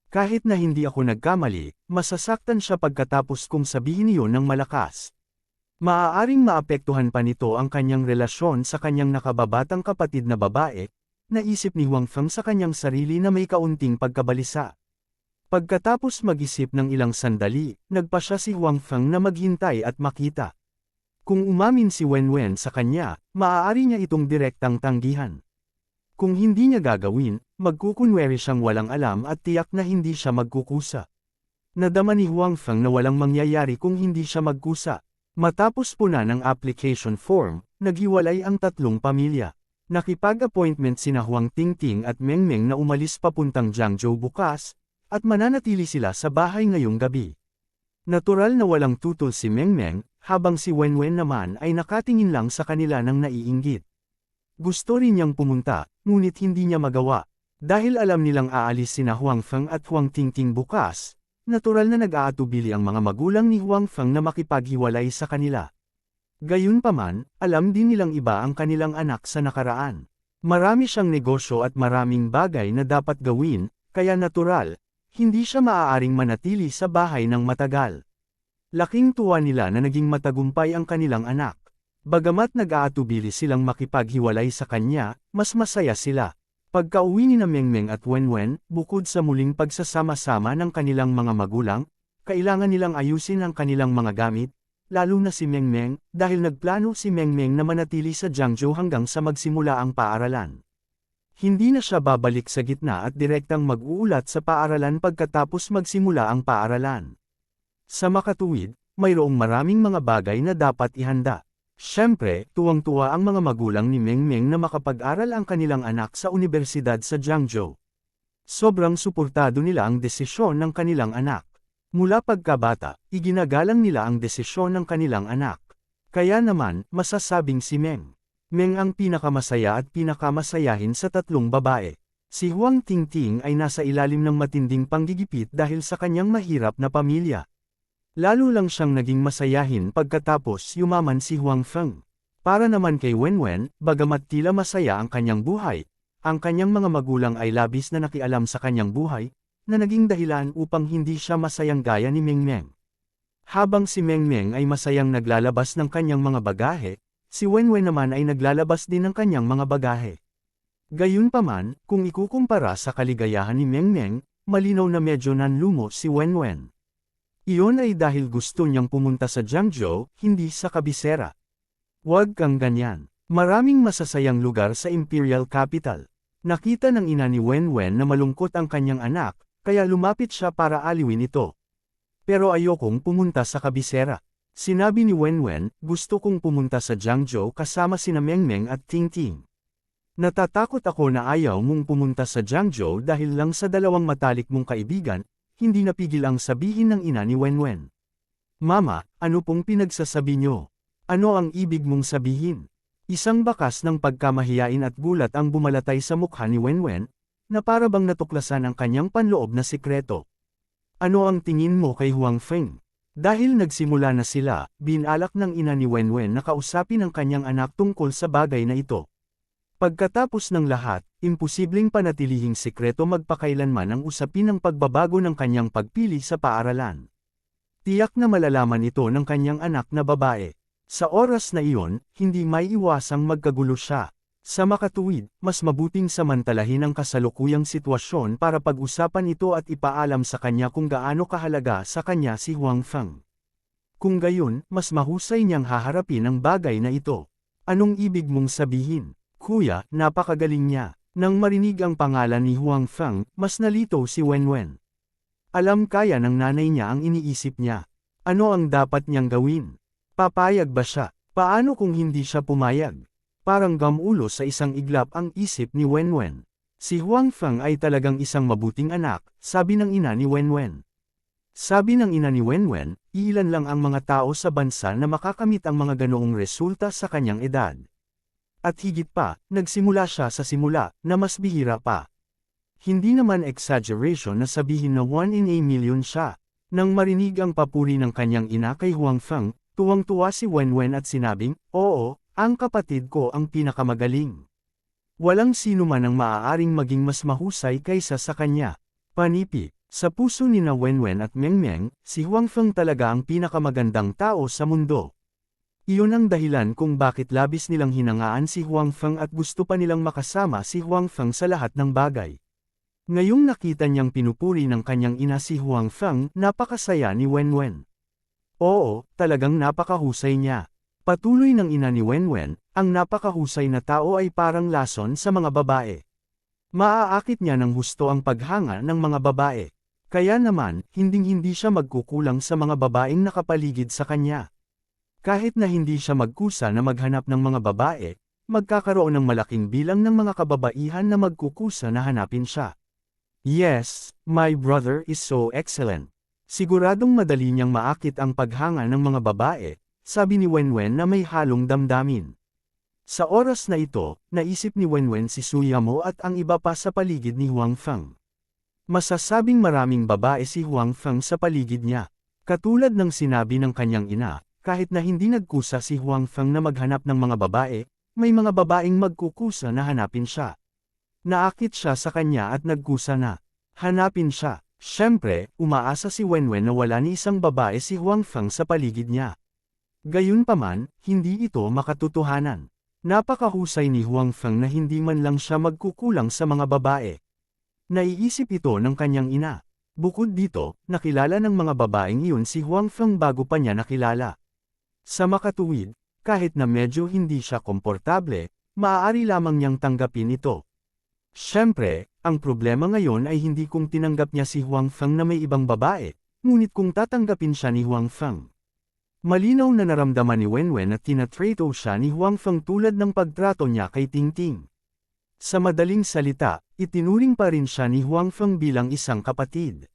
Kahit na hindi ako nagkamali, masasaktan siya pagkatapos kong sabihin iyon ng malakas. Maaaring maapektuhan pa nito ang kanyang relasyon sa kanyang nakababatang kapatid na babae, naisip ni Huang Feng sa kanyang sarili na may kaunting pagkabalisa. Pagkatapos mag-isip ng ilang sandali, nagpa siya si Huang Feng na maghintay at makita. Kung umamin si Wenwen sa kanya, maaari niya itong direktang tanggihan. Kung hindi niya gagawin, magkukunwari siyang walang alam at tiyak na hindi siya magkukusa. Nadama ni Huang Feng na walang mangyayari kung hindi siya magkusa. Matapos punan ang application form, naghiwalay ang tatlong pamilya. Nakipag-appointment sina Huang Tingting at Meng Meng na umalis papuntang Jiangzhou bukas, at mananatili sila sa bahay ngayong gabi. Natural na walang tutol si Meng Meng, habang si Wenwen naman ay nakatingin lang sa kanila nang naiinggit. Gusto rin niyang pumunta, ngunit hindi niya magawa. Dahil alam nilang aalis sina Huang Feng at Huang Tingting bukas, natural na nag-aatubili ang mga magulang ni Huang Feng na makipaghiwalay sa kanila. Gayunpaman, alam din nilang iba ang kanilang anak sa nakaraan. Marami siyang negosyo at maraming bagay na dapat gawin, kaya natural, hindi siya maaaring manatili sa bahay ng matagal. Laking tuwa nila na naging matagumpay ang kanilang anak. Bagamat nag-aatubili silang makipaghiwalay sa kanya, mas masaya sila. Pagka-uwi ni na Meng Meng at Wenwen, bukod sa muling pagsasama-sama ng kanilang mga magulang, kailangan nilang ayusin ang kanilang mga gamit, lalo na si Meng Meng, dahil nagplano si Meng Meng na manatili sa Jiangzhou hanggang sa magsimula ang paaralan. Hindi na siya babalik sa gitna at direktang mag-uulat sa paaralan pagkatapos magsimula ang paaralan. Sa makatuwid, mayroong maraming mga bagay na dapat ihanda. Siyempre, tuwang-tuwa ang mga magulang ni Meng Meng na makapag-aral ang kanilang anak sa universidad sa Jiangzhou. Sobrang suportado nila ang desisyon ng kanilang anak. Mula pagkabata, iginagalang nila ang desisyon ng kanilang anak. Kaya naman, masasabing si Meng Meng ang pinakamasaya at pinakamasayahin sa tatlong babae. Si Huang Tingting ay nasa ilalim ng matinding panggigipit dahil sa kanyang mahirap na pamilya. Lalo lang siyang naging masayahin pagkatapos yumaman si Huang Feng. Para naman kay Wenwen, bagamat tila masaya ang kanyang buhay, ang kanyang mga magulang ay labis na nakialam sa kanyang buhay, na naging dahilan upang hindi siya masayang gaya ni Meng Meng. Habang si Meng Meng ay masayang naglalabas ng kanyang mga bagahe, si Wenwen naman ay naglalabas din ng kanyang mga bagahe. Gayunpaman, kung ikukumpara sa kaligayahan ni Meng Meng, malinaw na medyo nanlumo si Wenwen. Iyon ay dahil gusto niyang pumunta sa Jiangzhou, hindi sa kabisera. Huwag kang ganyan. Maraming masasayang lugar sa Imperial Capital. Nakita ng ina ni Wenwen na malungkot ang kanyang anak, kaya lumapit siya para aliwin ito. Pero ayokong pumunta sa kabisera. Sinabi ni Wenwen, gusto kong pumunta sa Jiangzhou kasama sina Mengmeng at Tingting. Natatakot ako na ayaw mong pumunta sa Jiangzhou dahil lang sa dalawang matalik mong kaibigan, hindi napigil ang sabihin ng ina ni Wenwen. Mama, ano pong pinagsasabi niyo? Ano ang ibig mong sabihin? Isang bakas ng pagkamahiyain at gulat ang bumalatay sa mukha ni Wenwen, na para bang natuklasan ang kanyang panloob na sikreto. Ano ang tingin mo kay Huang Feng? Dahil nagsimula na sila, binalak ng ina ni Wenwen na kausapin ang kanyang anak tungkol sa bagay na ito. Pagkatapos ng lahat, imposibleng panatilihing sikreto magpakailanman ang usapin ng pagbabago ng kanyang pagpili sa paaralan. Tiyak na malalaman ito ng kanyang anak na babae. Sa oras na iyon, hindi may iwasang magkagulo siya. Sa makatuwid, mas mabuting samantalahin ang kasalukuyang sitwasyon para pag-usapan ito at ipaalam sa kanya kung gaano kahalaga sa kanya si Huang Feng. Kung gayon, mas mahusay niyang haharapin ang bagay na ito. Anong ibig mong sabihin? Kuya, napakagaling niya. Nang marinig ang pangalan ni Huang Feng, mas nalito si Wenwen. Alam kaya ng nanay niya ang iniisip niya. Ano ang dapat niyang gawin? Papayag ba siya? Paano kung hindi siya pumayag? Parang gamulo sa isang iglap ang isip ni Wenwen. Si Huang Feng ay talagang isang mabuting anak, sabi ng ina ni Wenwen. Sabi ng ina ni Wenwen, iilan lang ang mga tao sa bansa na makakamit ang mga ganoong resulta sa kanyang edad. At higit pa, nagsimula siya sa simula, na mas bihira pa. Hindi naman exaggeration na sabihin na 1 in a million siya. Nang marinig ang papuri ng kanyang ina kay Huang Feng, tuwang-tuwa si Wenwen at sinabing, oo, ang kapatid ko ang pinakamagaling. Walang sino man ang maaaring maging mas mahusay kaysa sa kanya. Panipi, sa puso ni na Wenwen at Mengmeng, si Huang Feng talaga ang pinakamagandang tao sa mundo. Iyon ang dahilan kung bakit labis nilang hinangaan si Huang Feng at gusto pa nilang makasama si Huang Feng sa lahat ng bagay. Ngayong nakita niyang pinupuri ng kanyang ina si Huang Feng, napakasaya ni Wenwen. Oo, talagang napakahusay niya. Patuloy ng ina ni Wenwen, ang napakahusay na tao ay parang lason sa mga babae. Maaakit niya ng husto ang paghanga ng mga babae. Kaya naman, hinding-hindi siya magkukulang sa mga babaeng nakapaligid sa kanya. Kahit na hindi siya magkusa na maghanap ng mga babae, magkakaroon ng malaking bilang ng mga kababaihan na magkukusa na hanapin siya. Yes, my brother is so excellent. Siguradong madali niyang maakit ang paghanga ng mga babae, sabi ni Wenwen na may halong damdamin. Sa oras na ito, naisip ni Wenwen si Su Yamo at ang iba pa sa paligid ni Huang Feng. Masasabing maraming babae si Huang Feng sa paligid niya. Katulad ng sinabi ng kanyang ina, kahit na hindi nagkusa si Huang Feng na maghanap ng mga babae, may mga babaeng magkukusa na hanapin siya. Naakit siya sa kanya at nagkusa na hanapin siya. Siyempre, umaasa si Wenwen na wala ni isang babae si Huang Feng sa paligid niya. Gayunpaman, hindi ito makatotohanan. Napakahusay ni Huang Feng na hindi man lang siya magkukulang sa mga babae. Naiisip ito ng kanyang ina. Bukod dito, nakilala ng mga babaeng iyon si Huang Feng bago pa niya nakilala. Sa makatuwid, kahit na medyo hindi siya komportable, maaari lamang niyang tanggapin ito. Siyempre, ang problema ngayon ay hindi kung tinanggap niya si Huang Feng na may ibang babae, ngunit kung tatanggapin siya ni Huang Feng. Malinaw na naramdaman ni Wenwen at tinatrato siya ni Huang Feng tulad ng pagtrato niya kay Tingting. Sa madaling salita, itinuring pa rin siya ni Huang Feng bilang isang kapatid.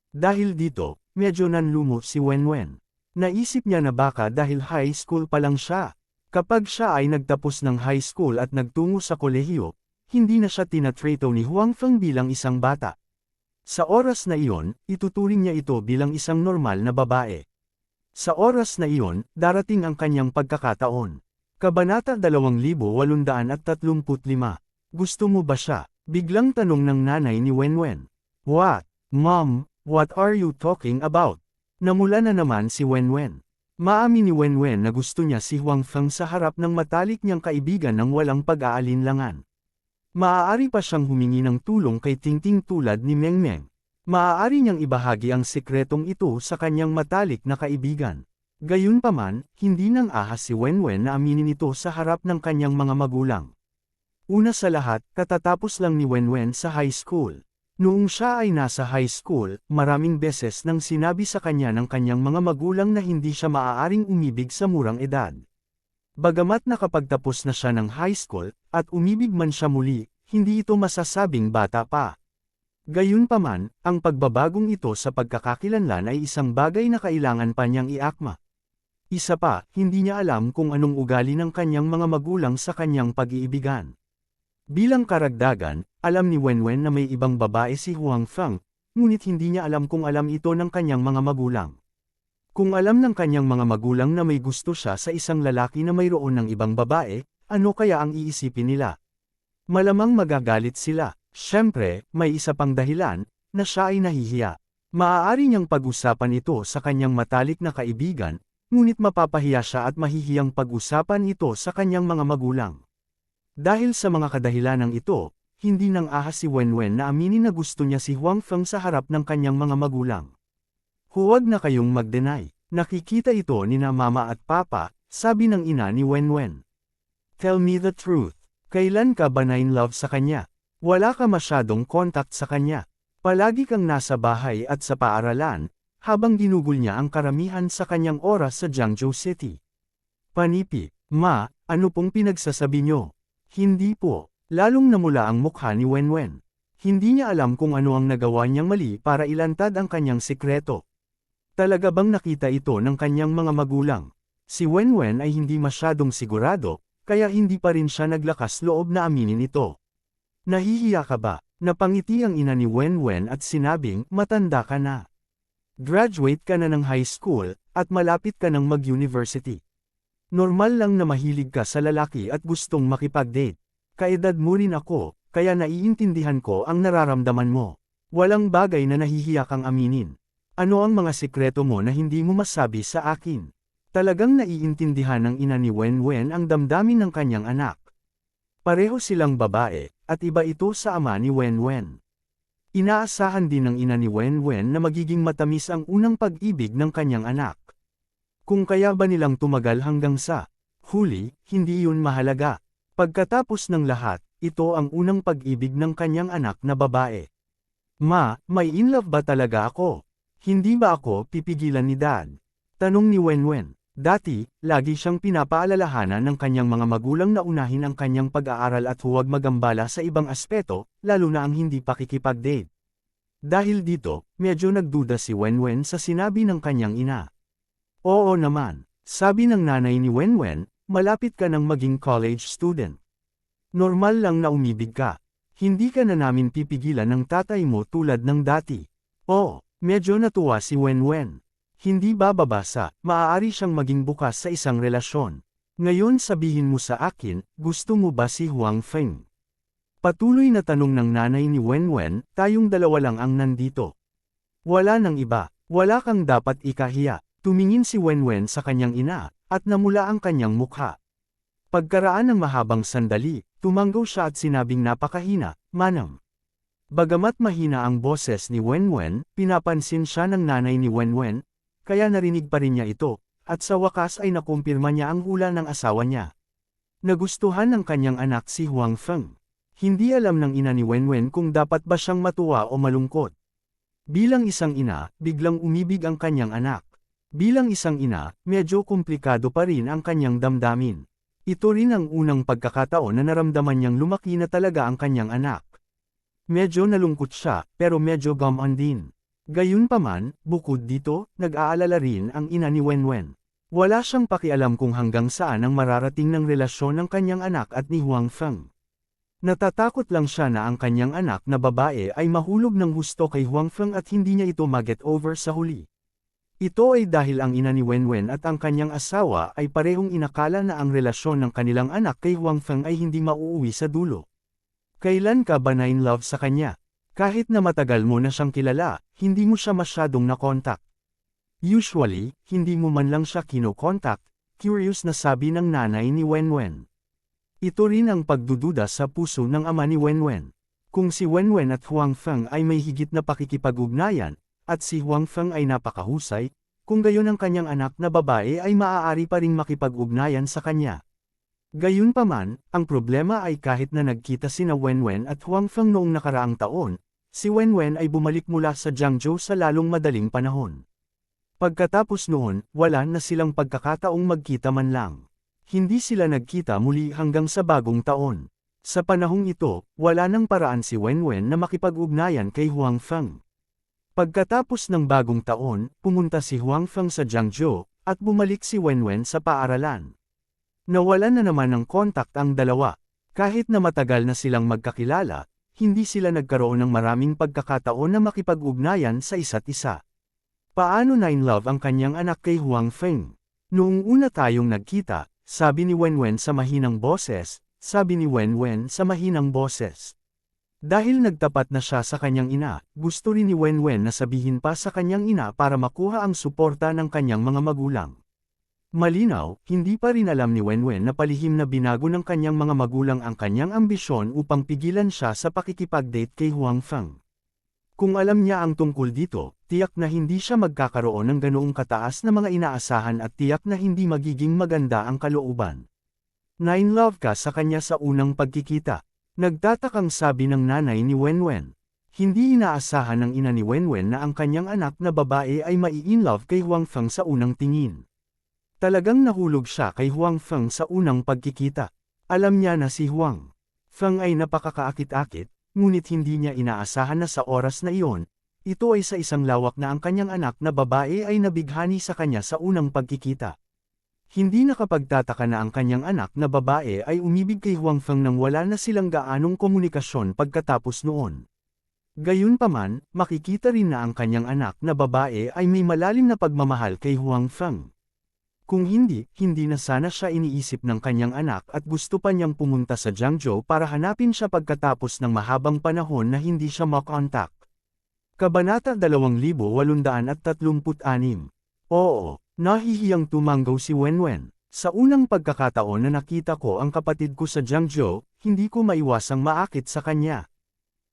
Dahil dito, medyo nanlumo si Wenwen. Naisip niya na baka dahil high school pa lang siya. Kapag siya ay nagtapos ng high school at nagtungo sa kolehiyo, hindi na siya tinatrato ni Huang Feng bilang isang bata. Sa oras na iyon, ituturing niya ito bilang isang normal na babae. Sa oras na iyon, darating ang kanyang pagkakataon. Kabanata 2835. Gusto mo ba siya? Biglang tanong ng nanay ni Wenwen. What? Mom, what are you talking about? Namula na naman si Wenwen. Maamin ni Wenwen na gusto niya si Huang Feng sa harap ng matalik niyang kaibigan ng walang pag-aalinlangan. Maaari pa siyang humingi ng tulong kay Tingting tulad ni Mengmeng. Maaari niyang ibahagi ang sikretong ito sa kanyang matalik na kaibigan. Gayunpaman, hindi nang ahas si Wenwen na aminin ito sa harap ng kanyang mga magulang. Una sa lahat, katatapos lang ni Wenwen sa high school. Noong siya ay nasa high school, maraming beses nang sinabi sa kanya ng kanyang mga magulang na hindi siya maaaring umibig sa murang edad. Bagamat nakapagtapos na siya ng high school, at umibig man siya muli, hindi ito masasabing bata pa. Gayunpaman, ang pagbabagong ito sa pagkakakilanlan ay isang bagay na kailangan pa niyang iakma. Isa pa, hindi niya alam kung anong ugali ng kanyang mga magulang sa kanyang pag-iibigan. Bilang karagdagan, alam ni Wenwen na may ibang babae si Huang Feng, ngunit hindi niya alam kung alam ito ng kanyang mga magulang. Kung alam ng kanyang mga magulang na may gusto siya sa isang lalaki na mayroon ng ibang babae, ano kaya ang iisipin nila? Malamang magagalit sila. Siyempre, may isa pang dahilan, na siya ay nahihiya. Maaari niyang pag-usapan ito sa kanyang matalik na kaibigan, ngunit mapapahiya siya at mahihiyang pag-usapan ito sa kanyang mga magulang. Dahil sa mga kadahilanang ito, hindi nang ahas si Wenwen na aminin na gusto niya si Huang Feng sa harap ng kanyang mga magulang. Huwag na kayong mag-deny. Nakikita ito ni na mama at papa, sabi ng ina ni Wenwen. Tell me the truth. Kailan ka ba na-in love sa kanya? Wala ka masyadong contact sa kanya. Palagi kang nasa bahay at sa paaralan, habang ginugol niya ang karamihan sa kanyang oras sa Jiangzhou City. Panipi, ma, ano pong pinagsasabi niyo? Hindi po. Lalong namula ang mukha ni Wenwen. Hindi niya alam kung ano ang nagawa niyang mali para ilantad ang kanyang sikreto. Talaga bang nakita ito ng kanyang mga magulang? Si Wenwen ay hindi masyadong sigurado, kaya hindi pa rin siya naglakas loob na aminin ito. Nahihiya ka ba? Napangiti ang ina ni Wenwen at sinabing, matanda ka na. Graduate ka na ng high school, at malapit ka ng mag-university. Normal lang na mahilig ka sa lalaki at gustong makipag-date. Kaedad mo rin ako, kaya naiintindihan ko ang nararamdaman mo. Walang bagay na nahihiya kang aminin. Ano ang mga sikreto mo na hindi mo masabi sa akin? Talagang naiintindihan ng ina ni Wenwen ang damdamin ng kanyang anak. Pareho silang babae, at iba ito sa ama ni Wenwen. Inaasahan din ng ina ni Wenwen na magiging matamis ang unang pag-ibig ng kanyang anak. Kung kaya ba nilang tumagal hanggang sa huli, hindi yun mahalaga. Pagkatapos ng lahat, ito ang unang pag-ibig ng kanyang anak na babae. Ma, may in love ba talaga ako? Hindi ba ako pipigilan ni Dad? Tanong ni Wenwen. Dati, lagi siyang pinapaalalahanan ng kanyang mga magulang na unahin ang kanyang pag-aaral at huwag magambala sa ibang aspeto, lalo na ang hindi pakikipag-date. Dahil dito, medyo nagduda si Wenwen sa sinabi ng kanyang ina. Oo naman, sabi ng nanay ni Wenwen, malapit ka nang maging college student. Normal lang na umibig ka. Hindi ka na namin pipigilan ng tatay mo tulad ng dati. Oo. Medyo natuwa si Wenwen. Hindi ba babasa, maaari siyang maging bukas sa isang relasyon. Ngayon sabihin mo sa akin, gusto mo ba si Huang Feng? Patuloy na tanong ng nanay ni Wenwen, tayong dalawa lang ang nandito. Wala nang iba, wala kang dapat ikahiya. Tumingin si Wenwen sa kanyang ina, at namula ang kanyang mukha. Pagkaraan ng mahabang sandali, tumanggaw siya at sinabing napakahina, manang. Bagamat mahina ang boses ni Wenwen, pinapansin siya ng nanay ni Wenwen, kaya narinig pa rin niya ito, at sa wakas ay nakumpirma niya ang hula ng asawa niya. Nagustuhan ng kanyang anak si Huang Feng. Hindi alam ng ina ni Wenwen kung dapat ba siyang matuwa o malungkot. Bilang isang ina, biglang umibig ang kanyang anak. Bilang isang ina, medyo komplikado pa rin ang kanyang damdamin. Ito rin ang unang pagkakataon na naramdaman niyang lumaki na talaga ang kanyang anak. Medyo nalungkot siya, pero medyo gumaan din. Gayunpaman, bukod dito, nag-aalala rin ang ina ni Wenwen. Wala siyang pakialam kung hanggang saan ang mararating ng relasyon ng kanyang anak at ni Huang Feng. Natatakot lang siya na ang kanyang anak na babae ay mahulog ng husto kay Huang Feng at hindi niya ito mag-get over sa huli. Ito ay dahil ang ina ni Wenwen at ang kanyang asawa ay parehong inakala na ang relasyon ng kanilang anak kay Huang Feng ay hindi mauuwi sa dulo. Kailan ka ba na-in love sa kanya? Kahit na matagal mo na siyang kilala, hindi mo siya masyadong na-contact. Usually, hindi mo man lang siya kino-contact, curious na sabi ng nanay ni Wenwen. Ito rin ang pagdududa sa puso ng ama ni Wenwen. Kung si Wenwen at Huang Feng ay may higit na pakikipag-ugnayan, at si Huang Feng ay napakahusay, kung gayon ang kanyang anak na babae ay maaari pa ring makipag-ugnayan sa kanya. Gayunpaman, ang problema ay kahit na nagkita sina Wenwen at Huang Feng noong nakaraang taon, si Wenwen ay bumalik mula sa Jiangzhou sa lalong madaling panahon. Pagkatapos noon, wala na silang pagkakataong magkita man lang. Hindi sila nagkita muli hanggang sa bagong taon. Sa panahong ito, wala nang paraan si Wenwen na makipag-ugnayan kay Huang Feng. Pagkatapos ng bagong taon, pumunta si Huang Feng sa Jiangzhou, at bumalik si Wenwen sa paaralan. Nawalan na naman ng kontak ang dalawa. Kahit na matagal na silang magkakilala, hindi sila nagkaroon ng maraming pagkakataon na makipag-ugnayan sa isa't isa. Paano na-in-love ang kanyang anak kay Huang Feng? Noong una tayong nagkita, sabi ni Wenwen sa mahinang boses, sabi ni Wenwen sa mahinang boses. Dahil nagtapat na siya sa kanyang ina, gusto rin ni Wenwen na sabihin pa sa kanyang ina para makuha ang suporta ng kanyang mga magulang. Malinaw, hindi pa rin alam ni Wenwen na palihim na binago ng kanyang mga magulang ang kanyang ambisyon upang pigilan siya sa pakikipag-date kay Huang Feng. Kung alam niya ang tungkol dito, tiyak na hindi siya magkakaroon ng ganoong kataas na mga inaasahan at tiyak na hindi magiging maganda ang kalooban. Na-in-love ka sa kanya sa unang pagkikita. Nagtatakang sabi ng nanay ni Wenwen. Hindi inaasahan ng ina ni Wenwen na ang kanyang anak na babae ay mai-in-love kay Huang Feng sa unang tingin. Talagang nahulog siya kay Huang Feng sa unang pagkikita. Alam niya na si Huang Feng ay napakakaakit-akit, ngunit hindi niya inaasahan na sa oras na iyon, ito ay sa isang lawak na ang kanyang anak na babae ay nabighani sa kanya sa unang pagkikita. Hindi nakapagtataka na ang kanyang anak na babae ay umibig kay Huang Feng nang wala na silang gaanong komunikasyon pagkatapos noon. Gayunpaman, makikita rin na ang kanyang anak na babae ay may malalim na pagmamahal kay Huang Feng. Kung hindi na sana siya iniisip ng kanyang anak at gusto pa niyang pumunta sa Jiangzhou para hanapin siya pagkatapos ng mahabang panahon na hindi siya makontak. Kabanata 2836. Oo, nahihiyang tumanggaw si Wenwen. Sa unang pagkakataon na nakita ko ang kapatid ko sa Jiangzhou, hindi ko maiwasang maakit sa kanya.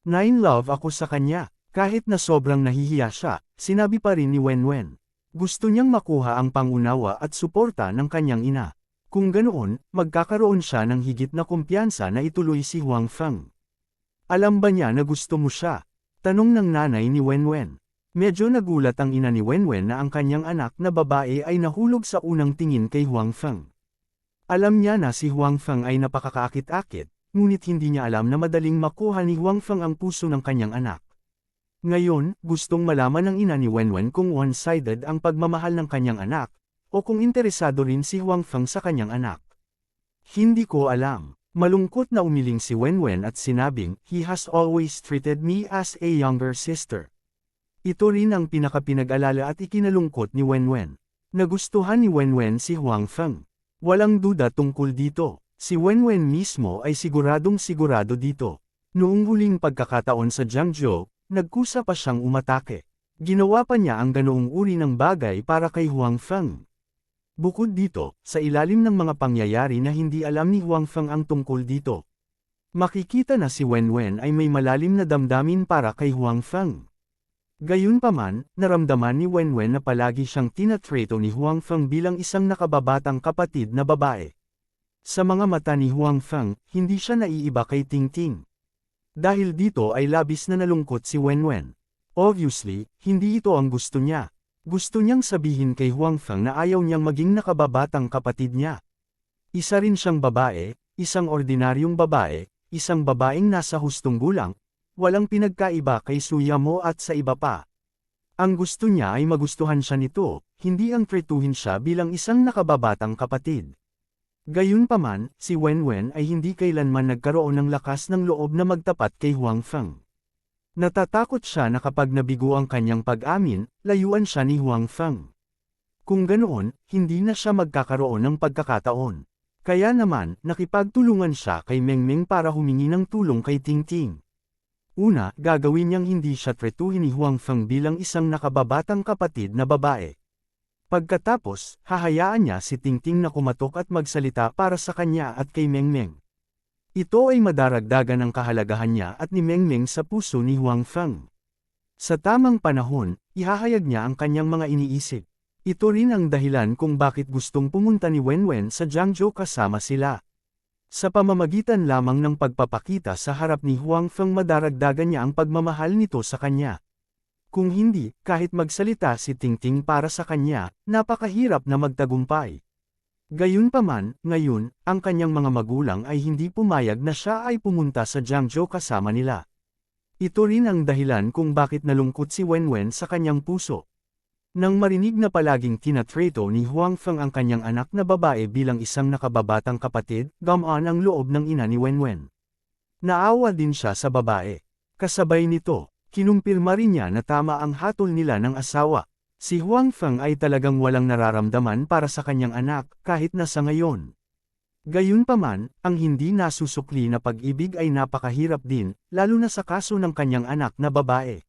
Na-in-love ako sa kanya, kahit na sobrang nahihiya siya, sinabi pa rin ni Wenwen. Gusto niyang makuha ang pangunawa at suporta ng kanyang ina. Kung ganoon, magkakaroon siya ng higit na kumpiyansa na ituloy si Huang Feng. Alam ba niya na gusto mo siya? Tanong ng nanay ni Wenwen. Medyo nagulat ang ina ni Wenwen na ang kanyang anak na babae ay nahulog sa unang tingin kay Huang Feng. Alam niya na si Huang Feng ay napakakaakit-akit, ngunit hindi niya alam na madaling makuha ni Huang Feng ang puso ng kanyang anak. Ngayon, gustong malaman ng ina ni Wenwen kung one-sided ang pagmamahal ng kanyang anak, o kung interesado rin si Huang Feng sa kanyang anak. Hindi ko alam. Malungkot na umiling si Wenwen at sinabing, "He has always treated me as a younger sister." Ito rin ang pinakapinag-alala at ikinalungkot ni Wenwen. Nagustuhan ni Wenwen si Huang Feng. Walang duda tungkol dito. Si Wenwen mismo ay siguradong sigurado dito. Noong huling pagkakataon sa Jiangzhou, nagkusa pa siyang umatake. Ginawa pa niya ang ganoong uri ng bagay para kay Huang Feng. Bukod dito, sa ilalim ng mga pangyayari na hindi alam ni Huang Feng ang tungkol dito, makikita na si Wenwen ay may malalim na damdamin para kay Huang Feng. Gayunpaman, naramdaman ni Wenwen na palagi siyang tinatreto ni Huang Feng bilang isang nakababatang kapatid na babae. Sa mga mata ni Huang Feng, hindi siya naiiba kay Tingting. Dahil dito ay labis na nalungkot si Wenwen. Obviously, hindi ito ang gusto niya. Gusto niyang sabihin kay Huang Feng na ayaw niyang maging nakababatang kapatid niya. Isa rin siyang babae, isang ordinaryong babae, isang babaeng nasa hustong gulang, walang pinagkaiba kay Suya Mo at sa iba pa. Ang gusto niya ay magustuhan siya nito, hindi ang tretuhin siya bilang isang nakababatang kapatid. Gayunpaman, si Wenwen ay hindi kailanman nagkaroon ng lakas ng loob na magtapat kay Huang Feng. Natatakot siya na kapag nabigo ang kanyang pag-amin, layuan siya ni Huang Feng. Kung ganoon, hindi na siya magkakaroon ng pagkakataon. Kaya naman, nakipagtulungan siya kay Mengmeng para humingi ng tulong kay Tingting. Una, gagawin niyang hindi siya tretuhin ni Huang Feng bilang isang nakababatang kapatid na babae. Pagkatapos, hahayaan niya si Tingting na kumatok at magsalita para sa kanya at kay Mengmeng. Ito ay madaragdagan ang kahalagahan niya at ni Mengmeng sa puso ni Huang Feng. Sa tamang panahon, ihahayag niya ang kanyang mga iniisip. Ito rin ang dahilan kung bakit gustong pumunta ni Wenwen sa Jiangzhou kasama sila. Sa pamamagitan lamang ng pagpapakita sa harap ni Huang Feng madaragdagan niya ang pagmamahal nito sa kanya. Kung hindi, kahit magsalita si Tingting para sa kanya, napakahirap na magtagumpay. Gayunpaman, ngayon, ang kanyang mga magulang ay hindi pumayag na siya ay pumunta sa Jiangzhou kasama nila. Ito rin ang dahilan kung bakit nalungkot si Wenwen sa kanyang puso. Nang marinig na palaging tinatrato ni Huang Feng ang kanyang anak na babae bilang isang nakababatang kapatid, gumaan ang loob ng ina ni Wenwen. Naawa din siya sa babae. Kasabay nito, kinumpirma rin niya na tama ang hatol nila ng asawa. Si Huang Feng ay talagang walang nararamdaman para sa kanyang anak kahit na sa ngayon. Gayunpaman, ang hindi nasusukli na pag-ibig ay napakahirap din, lalo na sa kaso ng kanyang anak na babae.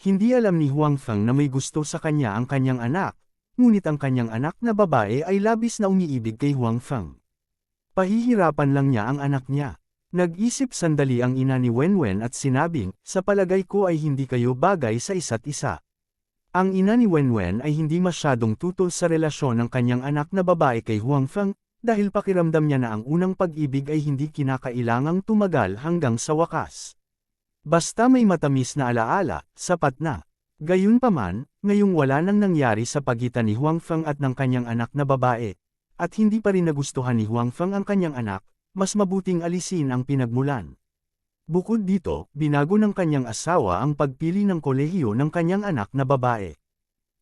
Hindi alam ni Huang Feng na may gusto sa kanya ang kanyang anak, ngunit ang kanyang anak na babae ay labis na umiibig kay Huang Feng. Pahihirapan lang niya ang anak niya. Nag-isip sandali ang ina ni Wenwen at sinabing, sa palagay ko ay hindi kayo bagay sa isa't isa. Ang ina ni Wenwen ay hindi masyadong tutol sa relasyon ng kanyang anak na babae kay Huang Feng, dahil pakiramdam niya na ang unang pag-ibig ay hindi kinakailangang tumagal hanggang sa wakas. Basta may matamis na alaala, sapat na. Gayunpaman, ngayong wala nang nangyari sa pagitan ni Huang Feng at ng kanyang anak na babae, at hindi pa rin nagustuhan ni Huang Feng ang kanyang anak, mas mabuting alisin ang pinagmulan. Bukod dito, binago ng kanyang asawa ang pagpili ng kolehiyo ng kanyang anak na babae.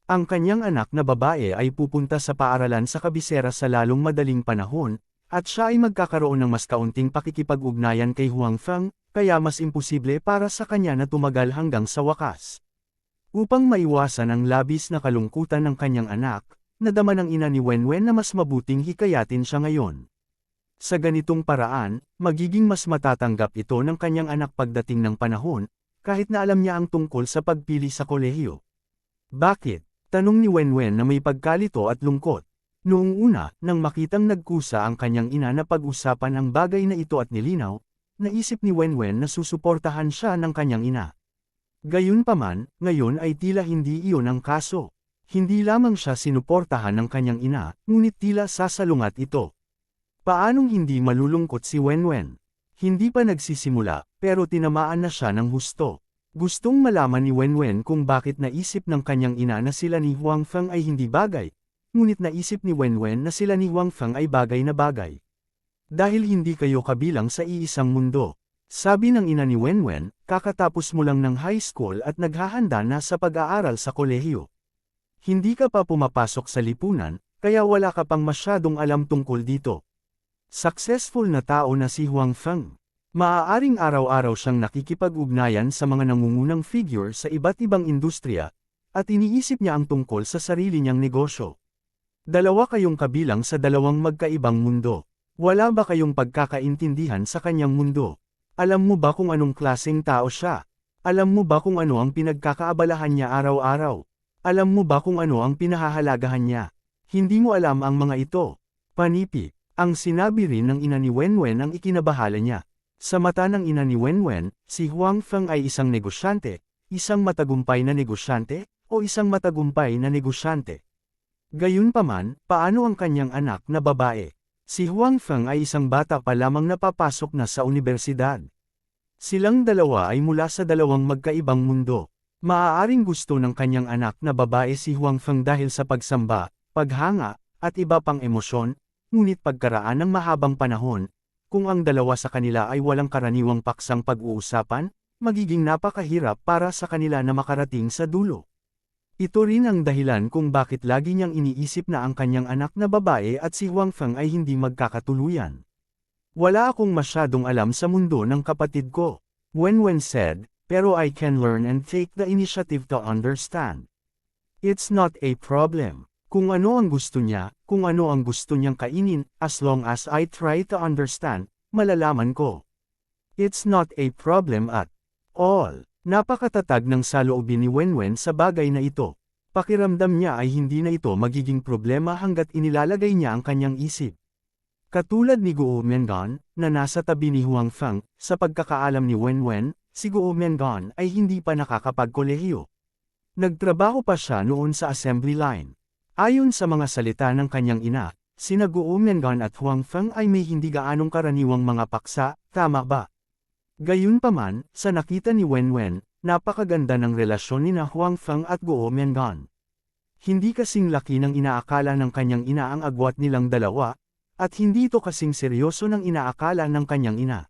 Ang kanyang anak na babae ay pupunta sa paaralan sa kabisera sa lalong madaling panahon, at siya ay magkakaroon ng mas kaunting pakikipag-ugnayan kay Huang Feng, kaya mas imposible para sa kanya na tumagal hanggang sa wakas. Upang maiwasan ang labis na kalungkutan ng kanyang anak, nadama ng ina ni Wenwen na mas mabuting hikayatin siya ngayon. Sa ganitong paraan, magiging mas matatanggap ito ng kanyang anak pagdating ng panahon, kahit na alam niya ang tungkol sa pagpili sa kolehiyo. Bakit? Tanong ni Wenwen na may pagkalito at lungkot. Noong una, nang makitang nagkusa ang kanyang ina na pag-usapan ang bagay na ito at nilinaw, naisip ni Wenwen na susuportahan siya ng kanyang ina. Gayunpaman, ngayon ay tila hindi iyon ang kaso. Hindi lamang siya sinuportahan ng kanyang ina, ngunit tila sasalungat ito. Paanong hindi malulungkot si Wenwen? Hindi pa nagsisimula, pero tinamaan na siya ng husto. Gustong malaman ni Wenwen kung bakit naisip ng kanyang ina na sila ni Huang Feng ay hindi bagay, ngunit naisip ni Wenwen na sila ni Huang Feng ay bagay na bagay. Dahil hindi kayo kabilang sa iisang mundo. Sabi ng ina ni Wenwen, kakatapos mo lang ng high school at naghahanda na sa pag-aaral sa kolehiyo. Hindi ka pa pumapasok sa lipunan, kaya wala ka pang masyadong alam tungkol dito. Successful na tao na si Huang Feng. Maaaring araw-araw siyang nakikipag-ugnayan sa mga nangungunang figure sa iba't ibang industriya, at iniisip niya ang tungkol sa sarili niyang negosyo. Dalawa kayong kabilang sa dalawang magkaibang mundo. Wala ba kayong pagkakaintindihan sa kanyang mundo? Alam mo ba kung anong klaseng tao siya? Alam mo ba kung ano ang pinagkakaabalahan niya araw-araw? Alam mo ba kung ano ang pinahahalagahan niya? Hindi mo alam ang mga ito. Panipi. Ang sinabi rin ng ina ni Wenwen ang ikinabahala niya. Sa mata ng ina ni Wenwen, si Huang Feng ay isang negosyante, isang matagumpay na negosyante, o isang matagumpay na negosyante. Gayunpaman, paano ang kanyang anak na babae? Si Huang Feng ay isang bata pa lamang napapasok na sa unibersidad. Silang dalawa ay mula sa dalawang magkaibang mundo. Maaaring gusto ng kanyang anak na babae si Huang Feng dahil sa pagsamba, paghanga, at iba pang emosyon, ngunit pagkaraan ng mahabang panahon, kung ang dalawa sa kanila ay walang karaniwang paksang pag-uusapan, magiging napakahirap para sa kanila na makarating sa dulo. Ito rin ang dahilan kung bakit lagi niyang iniisip na ang kanyang anak na babae at si Huang Feng ay hindi magkakatuluyan. Wala akong masyadong alam sa mundo ng kapatid ko, Wenwen said, pero I can learn and take the initiative to understand. It's not a problem. Kung ano ang gusto niya, kung ano ang gusto niyang kainin, as long as I try to understand, malalaman ko. It's not a problem at all. Napakatatag ng saloobin ni Wenwen sa bagay na ito. Pakiramdam niya ay hindi na ito magiging problema hanggat inilalagay niya ang kanyang isip. Katulad ni Guo Mengan, na nasa tabi ni Huang Feng, sa pagkakaalam ni Wenwen, si Guo Mengan ay hindi pa nakakapagkolehiyo. Nagtrabaho pa siya noon sa assembly line. Ayon sa mga salita ng kanyang ina, sina Guo Mengan at Huang Feng ay may hindi gaanong karaniwang mga paksa, tama ba? Gayunpaman, sa nakita ni Wenwen, napakaganda ng relasyon ni Huang Feng at Guo Mengan. Hindi kasing laki ng inaakala ng kanyang ina ang agwat nilang dalawa, at hindi ito kasing seryoso ng inaakala ng kanyang ina.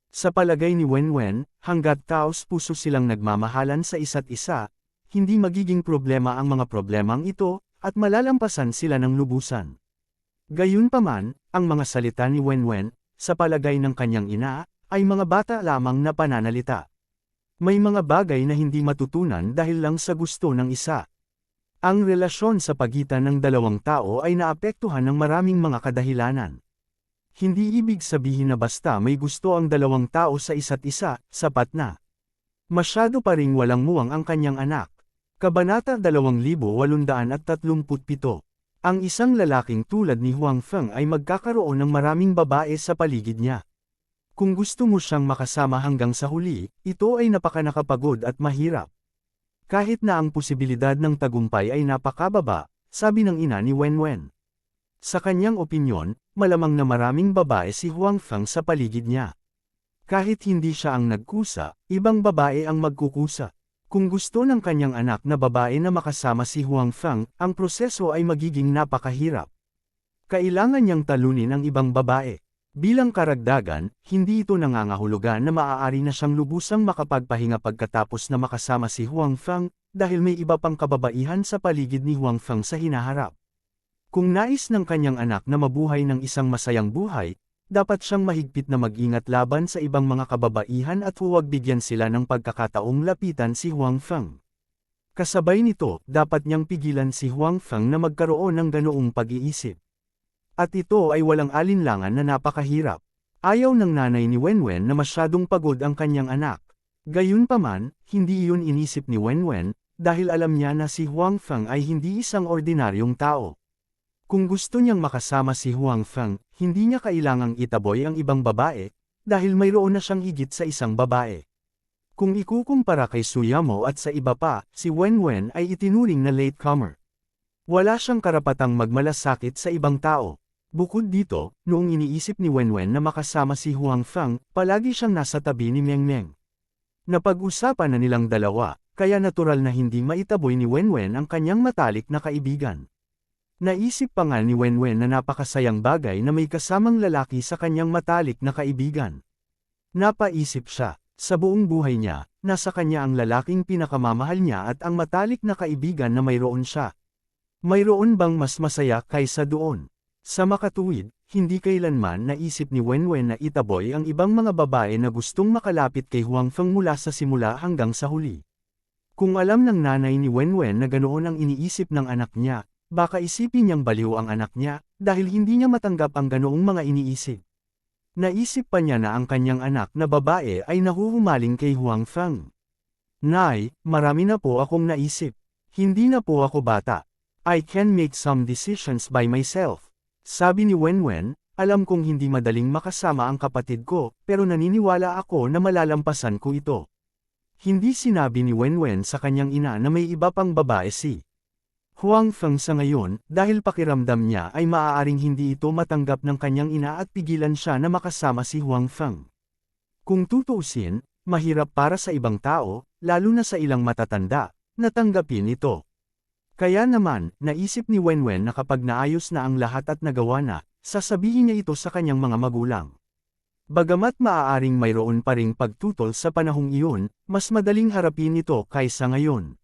Sa palagay ni Wenwen, hanggat taos puso silang nagmamahalan sa isa't isa, hindi magiging problema ang mga problemang ito, at malalampasan sila ng lubusan. Gayunpaman, ang mga salita ni Wenwen, sa palagay ng kanyang ina, ay mga bata lamang na pananalita. May mga bagay na hindi matutunan dahil lang sa gusto ng isa. Ang relasyon sa pagitan ng dalawang tao ay naapektuhan ng maraming mga kadahilanan. Hindi ibig sabihin na basta may gusto ang dalawang tao sa isa't isa, sapat na. Masyado pa ring walang muwang ang kanyang anak. Kabanata 2837. Ang isang lalaking tulad ni Huang Feng ay magkakaroon ng maraming babae sa paligid niya. Kung gusto mo siyang makasama hanggang sa huli, ito ay napakanakapagod at mahirap. Kahit na ang posibilidad ng tagumpay ay napakababa, sabi ng ina ni Wenwen. Sa kanyang opinyon, malamang na maraming babae si Huang Feng sa paligid niya. Kahit hindi siya ang nagkusa, ibang babae ang magkukusa. Kung gusto ng kanyang anak na babae na makasama si Huang Feng, ang proseso ay magiging napakahirap. Kailangan niyang talunin ang ibang babae. Bilang karagdagan, hindi ito nangangahulugan na maaari na siyang lubusang makapagpahinga pagkatapos na makasama si Huang Feng, dahil may iba pang kababaihan sa paligid ni Huang Feng sa hinaharap. Kung nais ng kanyang anak na mabuhay ng isang masayang buhay, dapat siyang mahigpit na mag-ingat laban sa ibang mga kababaihan at huwag bigyan sila ng pagkakataong lapitan si Huang Feng. Kasabay nito, dapat niyang pigilan si Huang Feng na magkaroon ng ganoong pag-iisip. At ito ay walang alinlangan na napakahirap. Ayaw ng nanay ni Wenwen na masyadong pagod ang kanyang anak. Gayunpaman, hindi iyon inisip ni Wenwen, dahil alam niya na si Huang Feng ay hindi isang ordinaryong tao. Kung gusto niyang makasama si Huang Feng, hindi niya kailangang itaboy ang ibang babae, dahil mayroon na siyang higit sa isang babae. Kung ikukumpara kay Suyamo at sa iba pa, si Wenwen ay itinuring na latecomer. Wala siyang karapatang magmalasakit sa ibang tao. Bukod dito, noong iniisip ni Wenwen na makasama si Huang Feng, palagi siyang nasa tabi ni Mengmeng. Napag-usapan na nilang dalawa, kaya natural na hindi maitaboy ni Wenwen ang kanyang matalik na kaibigan. Naisip pa nga ni Wenwen na napakasayang bagay na may kasamang lalaki sa kanyang matalik na kaibigan. Napaisip siya, sa buong buhay niya, nasa kanya ang lalaking pinakamamahal niya at ang matalik na kaibigan na mayroon siya. Mayroon bang mas masaya kaysa doon? Sa makatuwid, hindi kailanman naisip ni Wenwen na itaboy ang ibang mga babae na gustong makalapit kay Huang Feng mula sa simula hanggang sa huli. Kung alam ng nanay ni Wenwen na ganoon ang iniisip ng anak niya, baka isipin niyang baliw ang anak niya, dahil hindi niya matanggap ang ganoong mga iniisip. Naisip pa niya na ang kanyang anak na babae ay nahuhumaling kay Huang Feng. Nay, marami na po akong naisip. Hindi na po ako bata. I can make some decisions by myself. Sabi ni Wenwen, alam kong hindi madaling makasama ang kapatid ko, pero naniniwala ako na malalampasan ko ito. Hindi sinabi ni Wenwen sa kanyang ina na may iba pang babae si Huang Feng sa ngayon, dahil pakiramdam niya ay maaaring hindi ito matanggap ng kanyang ina at pigilan siya na makasama si Huang Feng. Kung tutuusin, mahirap para sa ibang tao, lalo na sa ilang matatanda, na tanggapin ito. Kaya naman, naisip ni Wenwen na kapag naayos na ang lahat at nagawa na, sasabihin niya ito sa kanyang mga magulang. Bagamat maaaring mayroon pa ring pagtutol sa panahong iyon, mas madaling harapin ito kaysa ngayon.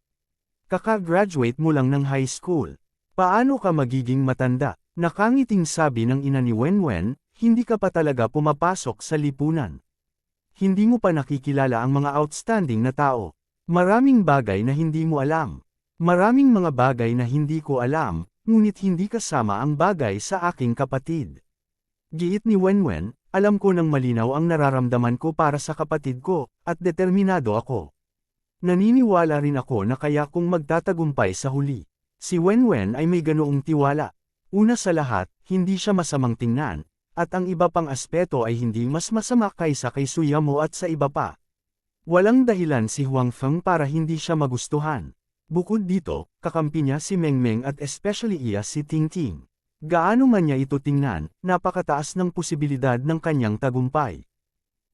Kaka-graduate mo lang ng high school. Paano ka magiging matanda? Nakangiting sabi ng ina ni Wenwen, hindi ka pa talaga pumapasok sa lipunan. Hindi mo pa nakikilala ang mga outstanding na tao. Maraming bagay na hindi mo alam. Maraming mga bagay na hindi ko alam, ngunit hindi kasama ang bagay sa aking kapatid. Giit ni Wenwen, alam ko nang malinaw ang nararamdaman ko para sa kapatid ko, at determinado ako. Naniniwala rin ako na kaya kung magtatagumpay sa huli. Si Wenwen ay may ganoong tiwala. Una sa lahat, hindi siya masamang tingnan, at ang iba pang aspeto ay hindi mas masama kaysa kay Suyamo at sa iba pa. Walang dahilan si Huang Feng para hindi siya magustuhan. Bukod dito, kakampi niya si Mengmeng at especially iya si Tingting. Gaano man niya ito tingnan, napakataas ng posibilidad ng kanyang tagumpay.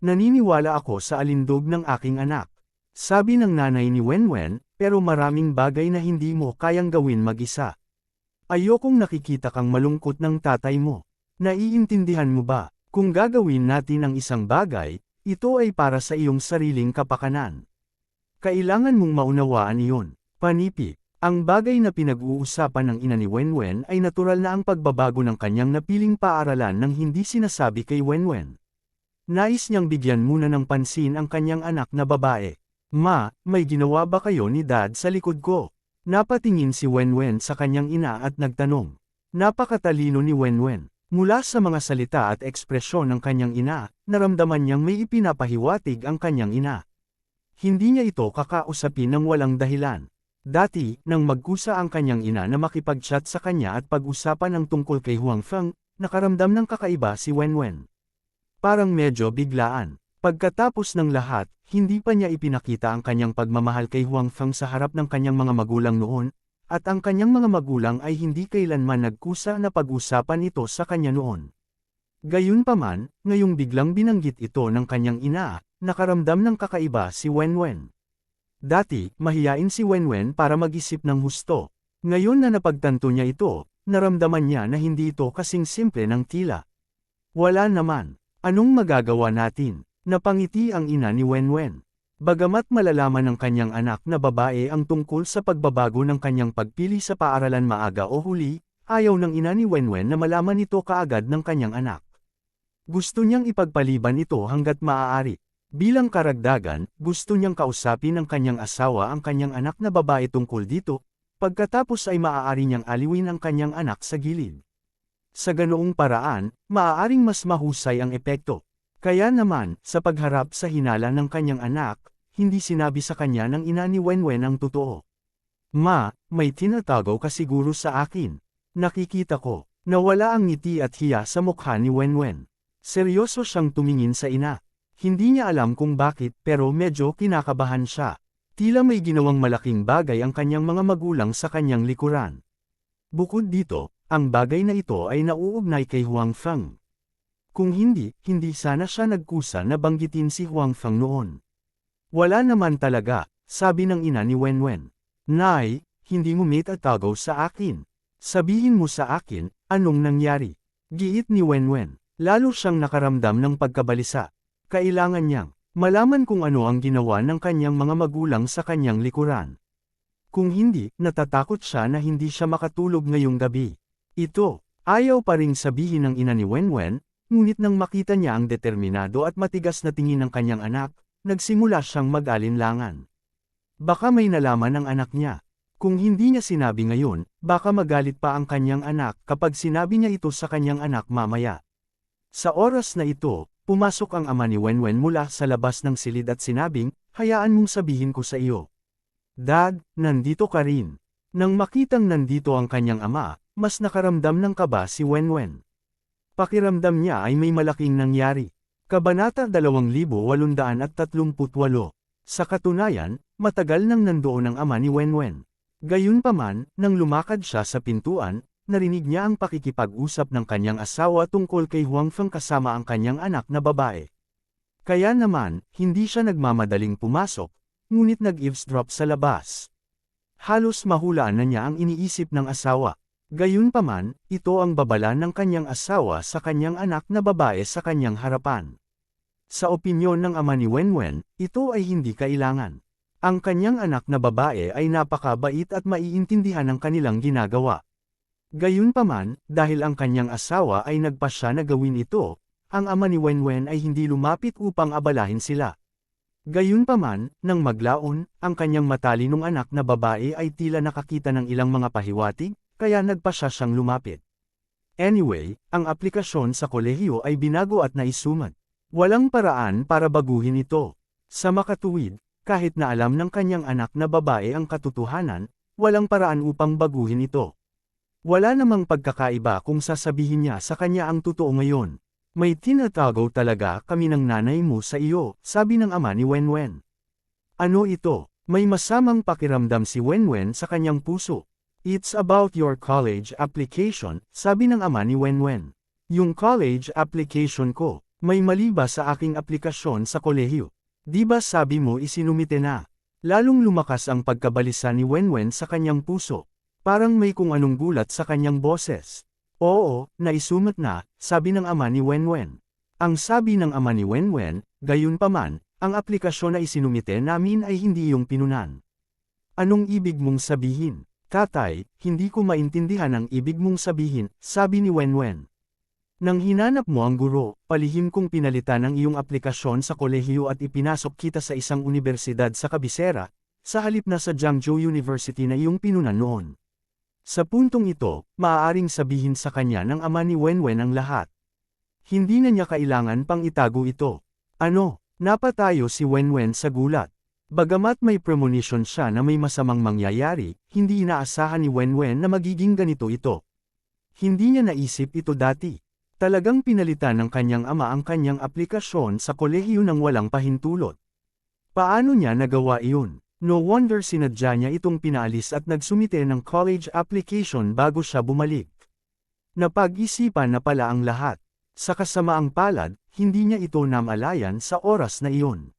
Naniniwala ako sa alindog ng aking anak. Sabi ng nanay ni Wenwen, pero maraming bagay na hindi mo kayang gawin mag-isa. Ayokong nakikita kang malungkot ng tatay mo. Naiintindihan mo ba, kung gagawin natin ang isang bagay, ito ay para sa iyong sariling kapakanan. Kailangan mong maunawaan iyon. Panipi, ang bagay na pinag-uusapan ng ina ni Wenwen ay natural na ang pagbabago ng kanyang napiling paaralan nang hindi sinasabi kay Wenwen. Nais niyang bigyan muna ng pansin ang kanyang anak na babae. Ma, may ginawa ba kayo ni Dad sa likod ko? Napatingin si Wenwen sa kanyang ina at nagtanong. Napakatalino ni Wenwen. Mula sa mga salita at ekspresyon ng kanyang ina, naramdaman niyang may ipinapahiwatig ang kanyang ina. Hindi niya ito kakausapin ng walang dahilan. Dati, nang magkusa ang kanyang ina na makipag-chat sa kanya at pag-usapan ang tungkol kay Huang Feng, nakaramdam ng kakaiba si Wenwen. Parang medyo biglaan. Pagkatapos ng lahat, hindi pa niya ipinakita ang kanyang pagmamahal kay Huang Feng sa harap ng kanyang mga magulang noon, at ang kanyang mga magulang ay hindi kailanman nagkusa na pag-usapan ito sa kanya noon. Gayunpaman, ngayong biglang binanggit ito ng kanyang ina, nakaramdam ng kakaiba si Wenwen. Dati, mahiyain si Wenwen para mag-isip ng husto. Ngayon na napagtanto niya ito, naramdaman niya na hindi ito kasing simple ng tila. Wala naman. Anong magagawa natin? Napangiti ang ina ni Wenwen. Bagamat malalaman ng kanyang anak na babae ang tungkol sa pagbabago ng kanyang pagpili sa paaralan maaga o huli, ayaw ng ina ni Wenwen na malaman ito kaagad ng kanyang anak. Gusto niyang ipagpaliban ito hanggat maaari. Bilang karagdagan, gusto niyang kausapin ng kanyang asawa ang kanyang anak na babae tungkol dito, pagkatapos ay maaari niyang aliwin ang kanyang anak sa gilid. Sa ganoong paraan, maaaring mas mahusay ang epekto. Kaya naman, sa pagharap sa hinala ng kanyang anak, hindi sinabi sa kanya ng ina ni Wenwen ang totoo. Ma, may tinatago ka siguro sa akin. Nakikita ko, nawala ang ngiti at hiya sa mukha ni Wenwen. Seryoso siyang tumingin sa ina. Hindi niya alam kung bakit pero medyo kinakabahan siya. Tila may ginawang malaking bagay ang kanyang mga magulang sa kanyang likuran. Bukod dito, ang bagay na ito ay nauugnay kay Huang Feng. Kung hindi sana siya nagkusa na banggitin si Huang Feng noon. Wala naman talaga, sabi ng ina ni Wenwen. Nay, hindi mo maitatago sa akin. Sabihin mo sa akin, anong nangyari? Giit ni Wenwen. Lalo siyang nakaramdam ng pagkabalisa. Kailangan niyang malaman kung ano ang ginawa ng kanyang mga magulang sa kanyang likuran. Kung hindi, natatakot siya na hindi siya makatulog ngayong gabi. Ito, ayaw pa ring sabihin ng ina ni Wenwen, ngunit nang makita niya ang determinado at matigas na tingin ng kanyang anak, nagsimula siyang mag-alinlangan. Baka may nalaman ang anak niya. Kung hindi niya sinabi ngayon, baka magalit pa ang kanyang anak kapag sinabi niya ito sa kanyang anak mamaya. Sa oras na ito, pumasok ang ama ni Wenwen mula sa labas ng silid at sinabing, hayaan mong sabihin ko sa iyo. Dad, nandito ka rin. Nang makitang nandito ang kanyang ama, mas nakaramdam ng kaba si Wenwen. Pakiramdam niya ay may malaking nangyari. Kabanata 2838. Sa katunayan, matagal nang nandoon ang ama ni Wenwen. Gayunpaman, nang lumakad siya sa pintuan, narinig niya ang pakikipag-usap ng kanyang asawa tungkol kay Huang Feng kasama ang kanyang anak na babae. Kaya naman, hindi siya nagmamadaling pumasok, ngunit nag-eavesdrop sa labas. Halos mahulaan na niya ang iniisip ng asawa. Gayunpaman, ito ang babala ng kanyang asawa sa kanyang anak na babae sa kanyang harapan. Sa opinyon ng ama ni Wenwen, ito ay hindi kailangan. Ang kanyang anak na babae ay napakabait at maiintindihan ang kanilang ginagawa. Gayunpaman, dahil ang kanyang asawa ay nagpasya na gawin ito, ang ama ni Wenwen ay hindi lumapit upang abalahin sila. Gayunpaman, nang maglaon, ang kanyang matalinong anak na babae ay tila nakakita ng ilang mga pahiwatig, kaya nagpasya siyang lumapit. Anyway, ang aplikasyon sa kolehiyo ay binago at naisumat. Walang paraan para baguhin ito. Sa makatuwid, kahit na alam ng kanyang anak na babae ang katotohanan, walang paraan upang baguhin ito. Wala namang pagkakaiba kung sasabihin niya sa kanya ang totoo ngayon. May tinatago talaga kami ng nanay mo sa iyo, sabi ng ama ni Wenwen. Ano ito? May masamang pakiramdam si Wenwen sa kanyang puso. It's about your college application, sabi ng ama ni Wenwen. Yung college application ko, may mali ba sa aking aplikasyon sa kolehiyo? Di ba sabi mo isinumite na? Lalong lumakas ang pagkabalisa ni Wenwen sa kanyang puso. Parang may kung anong gulat sa kanyang boses. Oo, naisumat na, sabi ng ama ni Wenwen. Ang sabi ng ama ni Wenwen, gayunpaman, ang aplikasyon na isinumite namin ay hindi iyong pinunan. Anong ibig mong sabihin? Tatay, hindi ko maintindihan ang ibig mong sabihin, sabi ni Wenwen. Nang hinanap mo ang guro, palihim kong pinalitan ang iyong aplikasyon sa kolehiyo at ipinasok kita sa isang universidad sa kabisera, sa halip na sa Jiangzhou University na iyong pinunan noon. Sa puntong ito, maaaring sabihin sa kanya ng ama ni Wenwen ang lahat. Hindi na niya kailangan pang itago ito. Ano? Napatayo si Wenwen sa gulat. Bagamat may premonition siya na may masamang mangyayari, hindi inaasahan ni Wenwen na magiging ganito ito. Hindi niya naisip ito dati. Talagang pinalitan ng kanyang ama ang kanyang aplikasyon sa kolehiyo ng walang pahintulot. Paano niya nagawa iyon? No wonder sinadya niya itong pinaalis at nagsumite ng college application bago siya bumalik. Napag-isipan na pala ang lahat. Sa kasamaang palad, hindi niya ito namalayan sa oras na iyon.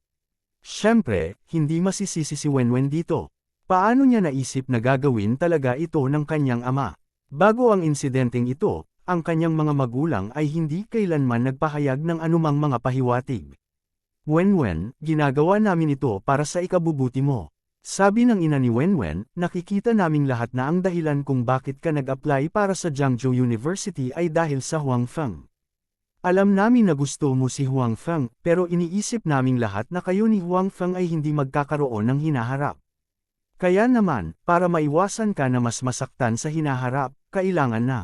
Siyempre, hindi masisisi si Wenwen dito. Paano niya naisip na gagawin talaga ito ng kanyang ama? Bago ang insidenteng ito, ang kanyang mga magulang ay hindi kailanman nagpahayag ng anumang mga pahiwatig. Wenwen, ginagawa namin ito para sa ikabubuti mo. Sabi ng ina ni Wenwen, nakikita naming lahat na ang dahilan kung bakit ka nag-apply para sa Jiangzhou University ay dahil sa Huang Feng. Alam namin na gusto mo si Huang Feng, pero iniisip naming lahat na kayo ni Huang Feng ay hindi magkakaroon ng hinaharap. Kaya naman, para maiwasan ka na mas masaktan sa hinaharap, kailangan na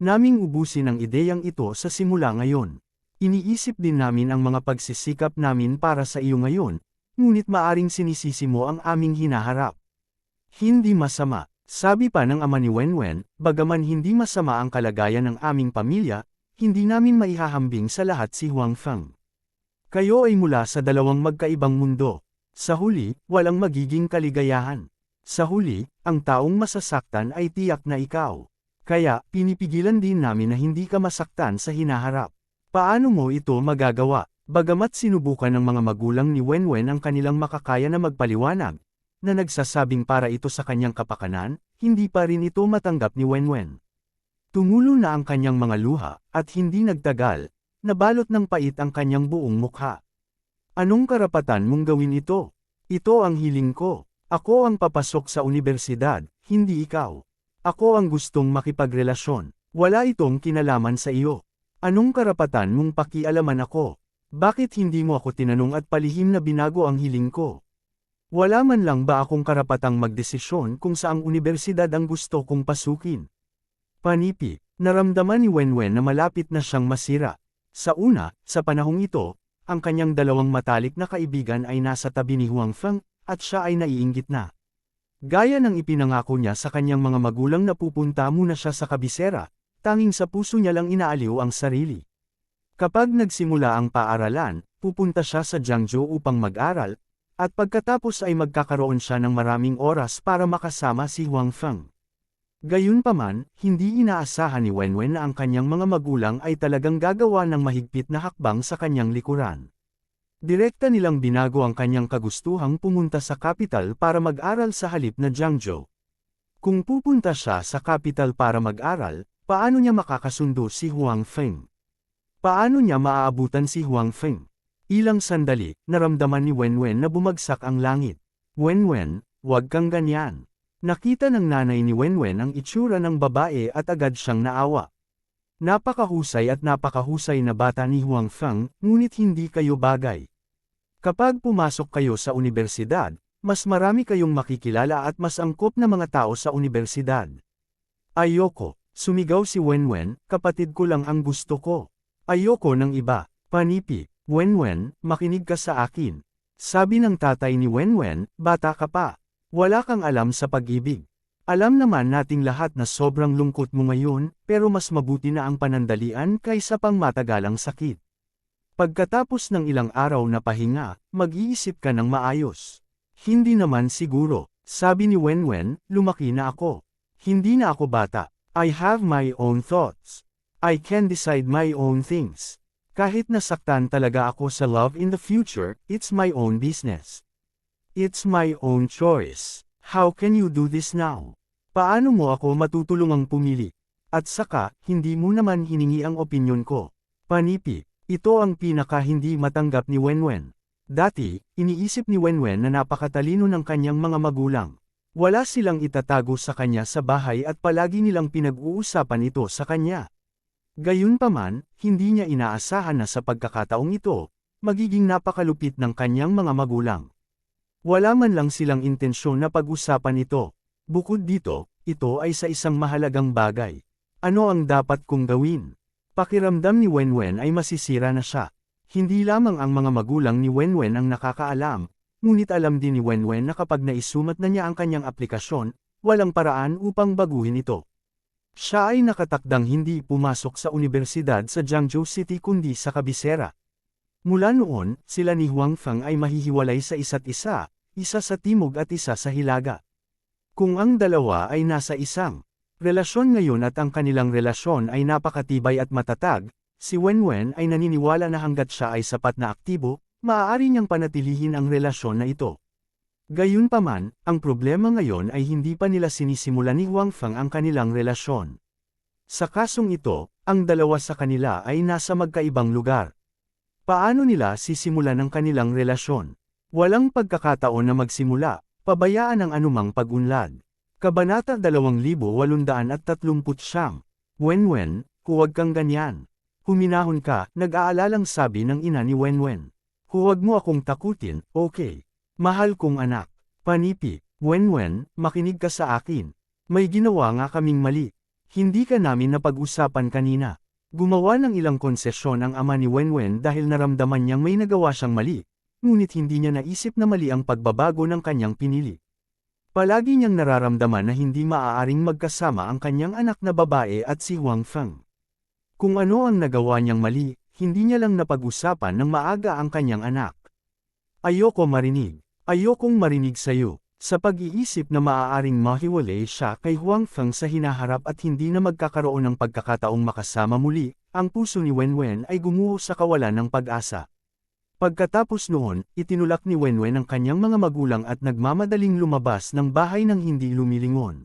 naming ubusin ang ideyang ito sa simula ngayon. Iniisip din namin ang mga pagsisikap namin para sa iyo ngayon, ngunit maaring sinisisi mo ang aming hinaharap. Hindi masama, sabi pa ng ama ni Wenwen, bagaman hindi masama ang kalagayan ng aming pamilya, hindi namin maihahambing sa lahat si Huang Feng. Kayo ay mula sa dalawang magkaibang mundo. Sa huli, walang magiging kaligayahan. Sa huli, ang taong masasaktan ay tiyak na ikaw. Kaya, pinipigilan din namin na hindi ka masaktan sa hinaharap. Paano mo ito magagawa? Bagamat sinubukan ng mga magulang ni Wenwen ang kanilang makakaya na magpaliwanag, na nagsasabing para ito sa kanyang kapakanan, hindi pa rin ito matanggap ni Wenwen. Tumulo na ang kanyang mga luha, at hindi nagtagal, nabalot ng pait ang kanyang buong mukha. Anong karapatan mong gawin ito? Ito ang hiling ko. Ako ang papasok sa universidad, hindi ikaw. Ako ang gustong makipagrelasyon. Wala itong kinalaman sa iyo. Anong karapatan mong pakialaman ako? Bakit hindi mo ako tinanong at palihim na binago ang hiling ko? Wala man lang ba akong karapatang magdesisyon kung saang universidad ang gusto kong pasukin? Panipi, naramdaman ni Wenwen na malapit na siyang masira. Sa una, sa panahong ito, ang kanyang dalawang matalik na kaibigan ay nasa tabi ni Huang Feng, at siya ay naiinggit na. Gaya ng ipinangako niya sa kanyang mga magulang na pupunta muna siya sa kabisera, tanging sa puso niya lang inaaliw ang sarili. Kapag nagsimula ang paaralan, pupunta siya sa Jiangzhou upang mag-aral, at pagkatapos ay magkakaroon siya ng maraming oras para makasama si Huang Feng. Gayunpaman, hindi inaasahan ni Wenwen na ang kanyang mga magulang ay talagang gagawa ng mahigpit na hakbang sa kanyang likuran. Direkta nilang binago ang kanyang kagustuhang pumunta sa kapital para mag-aral sa halip na Jiangzhou. Kung pupunta siya sa kapital para mag-aral, paano niya makakasundo si Huang Feng? Paano niya maaabutan si Huang Feng? Ilang sandali, naramdaman ni Wenwen na bumagsak ang langit. Wenwen, huwag kang ganyan. Nakita ng nanay ni Wenwen ang itsura ng babae at agad siyang naawa. Napakahusay at napakahusay na bata ni Huang Feng, ngunit hindi kayo bagay. Kapag pumasok kayo sa universidad, mas marami kayong makikilala at mas angkop na mga tao sa universidad. Ayoko, sumigaw si Wenwen, kapatid ko lang ang gusto ko. Ayoko ng iba. Panipi, Wenwen, makinig ka sa akin. Sabi ng tatay ni Wenwen, bata ka pa. Wala kang alam sa pag-ibig. Alam naman nating lahat na sobrang lungkot mo ngayon, pero mas mabuti na ang panandalian kaysa pang matagalang sakit. Pagkatapos ng ilang araw na pahinga, mag-iisip ka ng maayos. Hindi naman siguro, sabi ni Wenwen, lumaki na ako. Hindi na ako bata. I have my own thoughts. I can decide my own things. Kahit nasaktan talaga ako sa love in the future, it's my own business. It's my own choice. How can you do this now? Paano mo ako matutulungang pumili? At saka, hindi mo naman hiningi ang opinyon ko. Panipi, ito ang pinaka hindi matanggap ni Wenwen. Dati, iniisip ni Wenwen na napakatalino ng kanyang mga magulang. Wala silang itatago sa kanya sa bahay at palagi nilang pinag-uusapan ito sa kanya. Gayunpaman, hindi niya inaasahan na sa pagkakataong ito, magiging napakalupit ng kanyang mga magulang. Wala man lang silang intensyon na pag-usapan ito. Bukod dito, ito ay sa isang mahalagang bagay. Ano ang dapat kong gawin? Pakiramdam ni Wenwen ay masisira na siya. Hindi lamang ang mga magulang ni Wenwen ang nakakaalam, ngunit alam din ni Wenwen na kapag naisumat na niya ang kanyang aplikasyon, walang paraan upang baguhin ito. Siya ay nakatakdang hindi pumasok sa universidad sa Jiangzhou City kundi sa kabisera. Mula noon, sila ni Huang Feng ay mahihiwalay sa isa't isa, isa sa timog at isa sa hilaga. Kung ang dalawa ay nasa isang relasyon ngayon at ang kanilang relasyon ay napakatibay at matatag, si Wenwen ay naniniwala na hanggat siya ay sapat na aktibo, maaari niyang panatilihin ang relasyon na ito. Gayunpaman, ang problema ngayon ay hindi pa nila sinisimula ni Huang Feng ang kanilang relasyon. Sa kasong ito, ang dalawa sa kanila ay nasa magkaibang lugar. Paano nila sisimulan ang kanilang relasyon? Walang pagkakataon na magsimula, pabayaan ang anumang pag-unlad. Kabanata 2839. Wenwen, huwag kang ganyan. Huminahon ka, nag-aalalang sabi ng ina ni Wenwen. Huwag mo akong takutin, okay. Mahal kong anak. Panipi, Wenwen, makinig ka sa akin. May ginawa nga kaming mali. Hindi ka namin napag-usapan kanina. Gumawa ng ilang konsesyon ang ama ni Wenwen dahil naramdaman niyang may nagawa siyang mali, ngunit hindi niya naisip na mali ang pagbabago ng kanyang pinili. Palagi niyang nararamdaman na hindi maaaring magkasama ang kanyang anak na babae at si Huang Feng. Kung ano ang nagawa niyang mali, hindi niya lang napag-usapan ng maaga ang kanyang anak. Ayoko marinig. Ayokong marinig sa'yo. Sa pag-iisip na maaaring mahiwalay siya kay Huang Feng sa hinaharap at hindi na magkakaroon ng pagkakataong makasama muli, ang puso ni Wenwen ay gumuho sa kawalan ng pag-asa. Pagkatapos noon, itinulak ni Wenwen ang kanyang mga magulang at nagmamadaling lumabas ng bahay nang hindi lumilingon.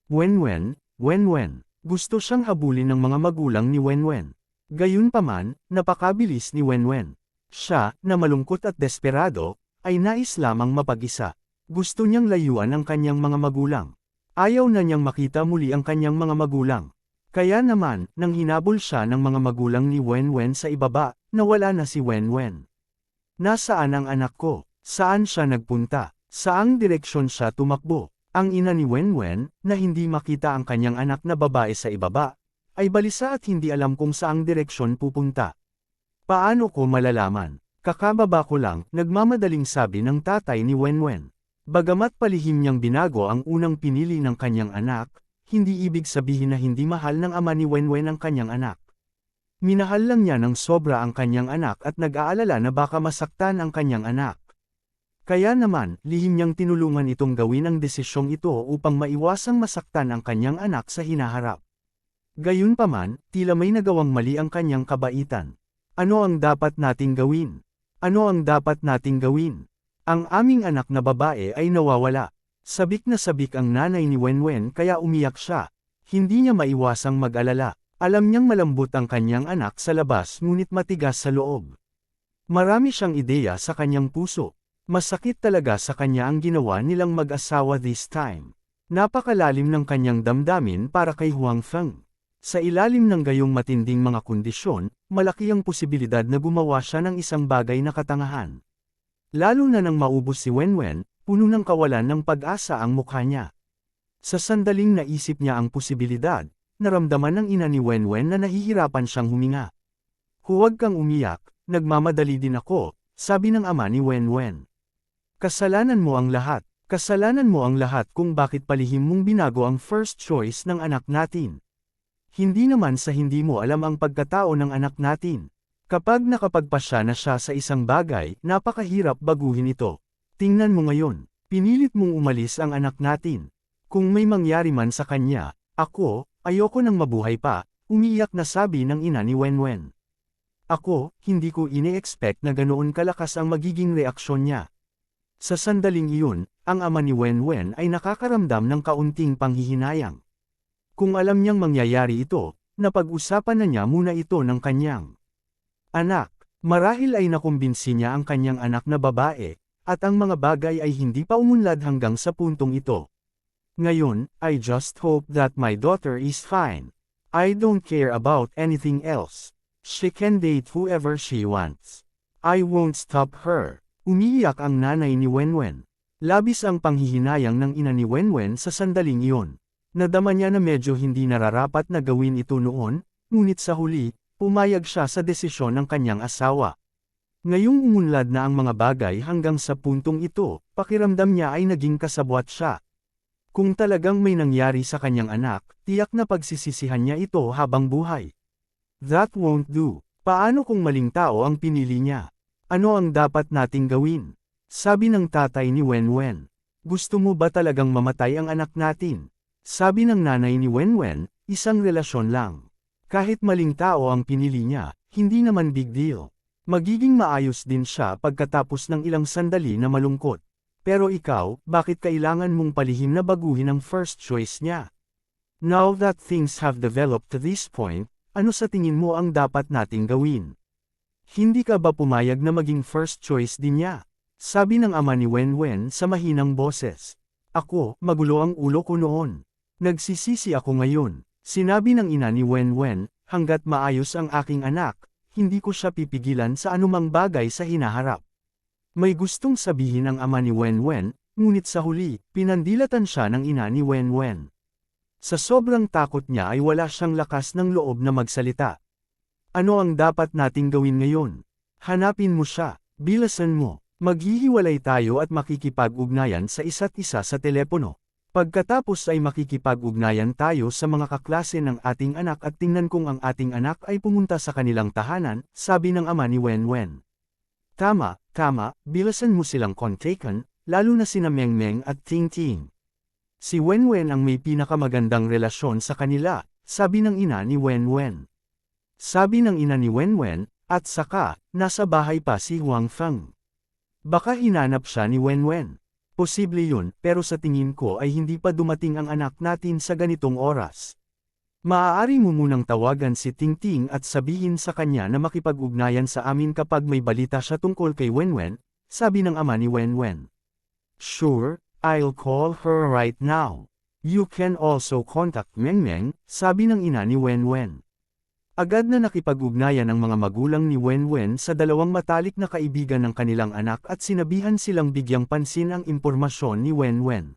Wenwen, gusto siyang habulin ng mga magulang ni Wenwen. Gayunpaman, napakabilis ni Wenwen. Siya, na malungkot at desperado, ay nais lamang mapag-isa. Gusto niyang layuan ang kanyang mga magulang. Ayaw na niyang makita muli ang kanyang mga magulang. Kaya naman, nang hinabol siya ng mga magulang ni Wenwen sa ibaba, nawala na si Wenwen. Nasaan ang anak ko? Saan siya nagpunta? Saang direksyon siya tumakbo? Ang ina ni Wenwen, na hindi makita ang kanyang anak na babae sa ibaba, ay balisa at hindi alam kung saang direksyon pupunta. Paano ko malalaman? Kakababa ko lang, nagmamadaling sabi ng tatay ni Wenwen. Bagamat palihim niyang binago ang unang pinili ng kanyang anak, hindi ibig sabihin na hindi mahal ng ama ni Wenwen ang kanyang anak. Minahal lang niya ng sobra ang kanyang anak at nag-aalala na baka masaktan ang kanyang anak. Kaya naman, lihim niyang tinulungan itong gawin ang desisyong ito upang maiwasang masaktan ang kanyang anak sa hinaharap. Gayunpaman, tila may nagawang mali ang kanyang kabaitan. Ano ang dapat nating gawin? Ano ang dapat nating gawin? Ang aming anak na babae ay nawawala. Sabik na sabik ang nanay ni Wenwen kaya umiyak siya. Hindi niya maiwasang mag-alala. Alam niyang malambot ang kanyang anak sa labas ngunit matigas sa loob. Marami siyang ideya sa kanyang puso. Masakit talaga sa kanya ang ginawa nilang mag-asawa this time. Napakalalim ng kanyang damdamin para kay Huang Feng. Sa ilalim ng gayong matinding mga kondisyon, malaki ang posibilidad na gumawa siya ng isang bagay na katangahan. Lalo na nang maubos si Wenwen, puno ng kawalan ng pag-asa ang mukha niya. Sa sandaling naisip niya ang posibilidad, naramdaman ng ina ni Wenwen na nahihirapan siyang huminga. Huwag kang umiyak, nagmamadali din ako, sabi ng ama ni Wenwen. Kasalanan mo ang lahat kung bakit palihim mong binago ang first choice ng anak natin. Hindi naman sa hindi mo alam ang pagkatao ng anak natin. Kapag nakapagpasya na siya sa isang bagay, napakahirap baguhin ito. Tingnan mo ngayon, pinilit mong umalis ang anak natin. Kung may mangyari man sa kanya, ayoko nang mabuhay pa, umiiyak na sabi ng ina ni Wenwen. Hindi ko ini-expect na ganoon kalakas ang magiging reaksyon niya. Sa sandaling iyon, ang ama ni Wenwen ay nakakaramdam ng kaunting panghihinayang. Kung alam niyang mangyayari ito, napag-usapan na niya muna ito ng kanyang anak. Marahil ay nakumbinsi niya ang kanyang anak na babae, at ang mga bagay ay hindi pa umunlad hanggang sa puntong ito. Ngayon, I just hope that my daughter is fine. I don't care about anything else. She can date whoever she wants. I won't stop her. Umiiyak ang nanay ni Wenwen. Labis ang panghihinayang ng ina ni Wenwen sa sandaling iyon. Nadama niya na medyo hindi nararapat na gawin ito noon, ngunit sa huli, pumayag siya sa desisyon ng kanyang asawa. Ngayong umunlad na ang mga bagay hanggang sa puntong ito, pakiramdam niya ay naging kasabwat siya. Kung talagang may nangyari sa kanyang anak, tiyak na pagsisisihan niya ito habang buhay. That won't do. Paano kung maling tao ang pinili niya? Ano ang dapat nating gawin? Sabi ng tatay ni Wenwen. Gusto mo ba talagang mamatay ang anak natin? Sabi ng nanay ni Wenwen, isang relasyon lang. Kahit maling tao ang pinili niya, hindi naman big deal. Magiging maayos din siya pagkatapos ng ilang sandali na malungkot. Pero ikaw, bakit kailangan mong palihim na baguhin ang first choice niya? Now that things have developed to this point, ano sa tingin mo ang dapat nating gawin? Hindi ka ba pumayag na maging first choice din niya? Sabi ng ama ni Wenwen sa mahinang boses. Magulo ang ulo ko noon. Nagsisisi ako ngayon. Sinabi ng ina ni Wenwen, hanggat maayos ang aking anak, hindi ko siya pipigilan sa anumang bagay sa hinaharap. May gustong sabihin ang ama ni Wenwen, ngunit sa huli, pinandilatan siya ng ina ni Wenwen. Sa sobrang takot niya ay wala siyang lakas ng loob na magsalita. Ano ang dapat nating gawin ngayon? Hanapin mo siya, bilasan mo, maghihiwalay tayo at makikipag-ugnayan sa isa't isa sa telepono. Pagkatapos ay makikipag-ugnayan tayo sa mga kaklase ng ating anak at tingnan kung ang ating anak ay pumunta sa kanilang tahanan, sabi ng ama ni Wenwen. Tama, bilasan mo silang kontaken, lalo na sina Mengmeng at Tingting. Si Wenwen ang may pinakamagandang relasyon sa kanila, sabi ng ina ni Wenwen. Sabi ng ina ni Wenwen, at saka, nasa bahay pa si Huang Feng. Baka hinanap siya ni Wenwen. Posible yun, pero sa tingin ko ay hindi pa dumating ang anak natin sa ganitong oras. Maaari mo munang tawagan si Tingting at sabihin sa kanya na makipag-ugnayan sa amin kapag may balita siya tungkol kay Wenwen, sabi ng ama ni Wenwen. Sure, I'll call her right now. You can also contact Mengmeng, sabi ng ina ni Wenwen. Agad na nakipag-ugnayan ang mga magulang ni Wenwen sa dalawang matalik na kaibigan ng kanilang anak at sinabihan silang bigyang pansin ang impormasyon ni Wenwen.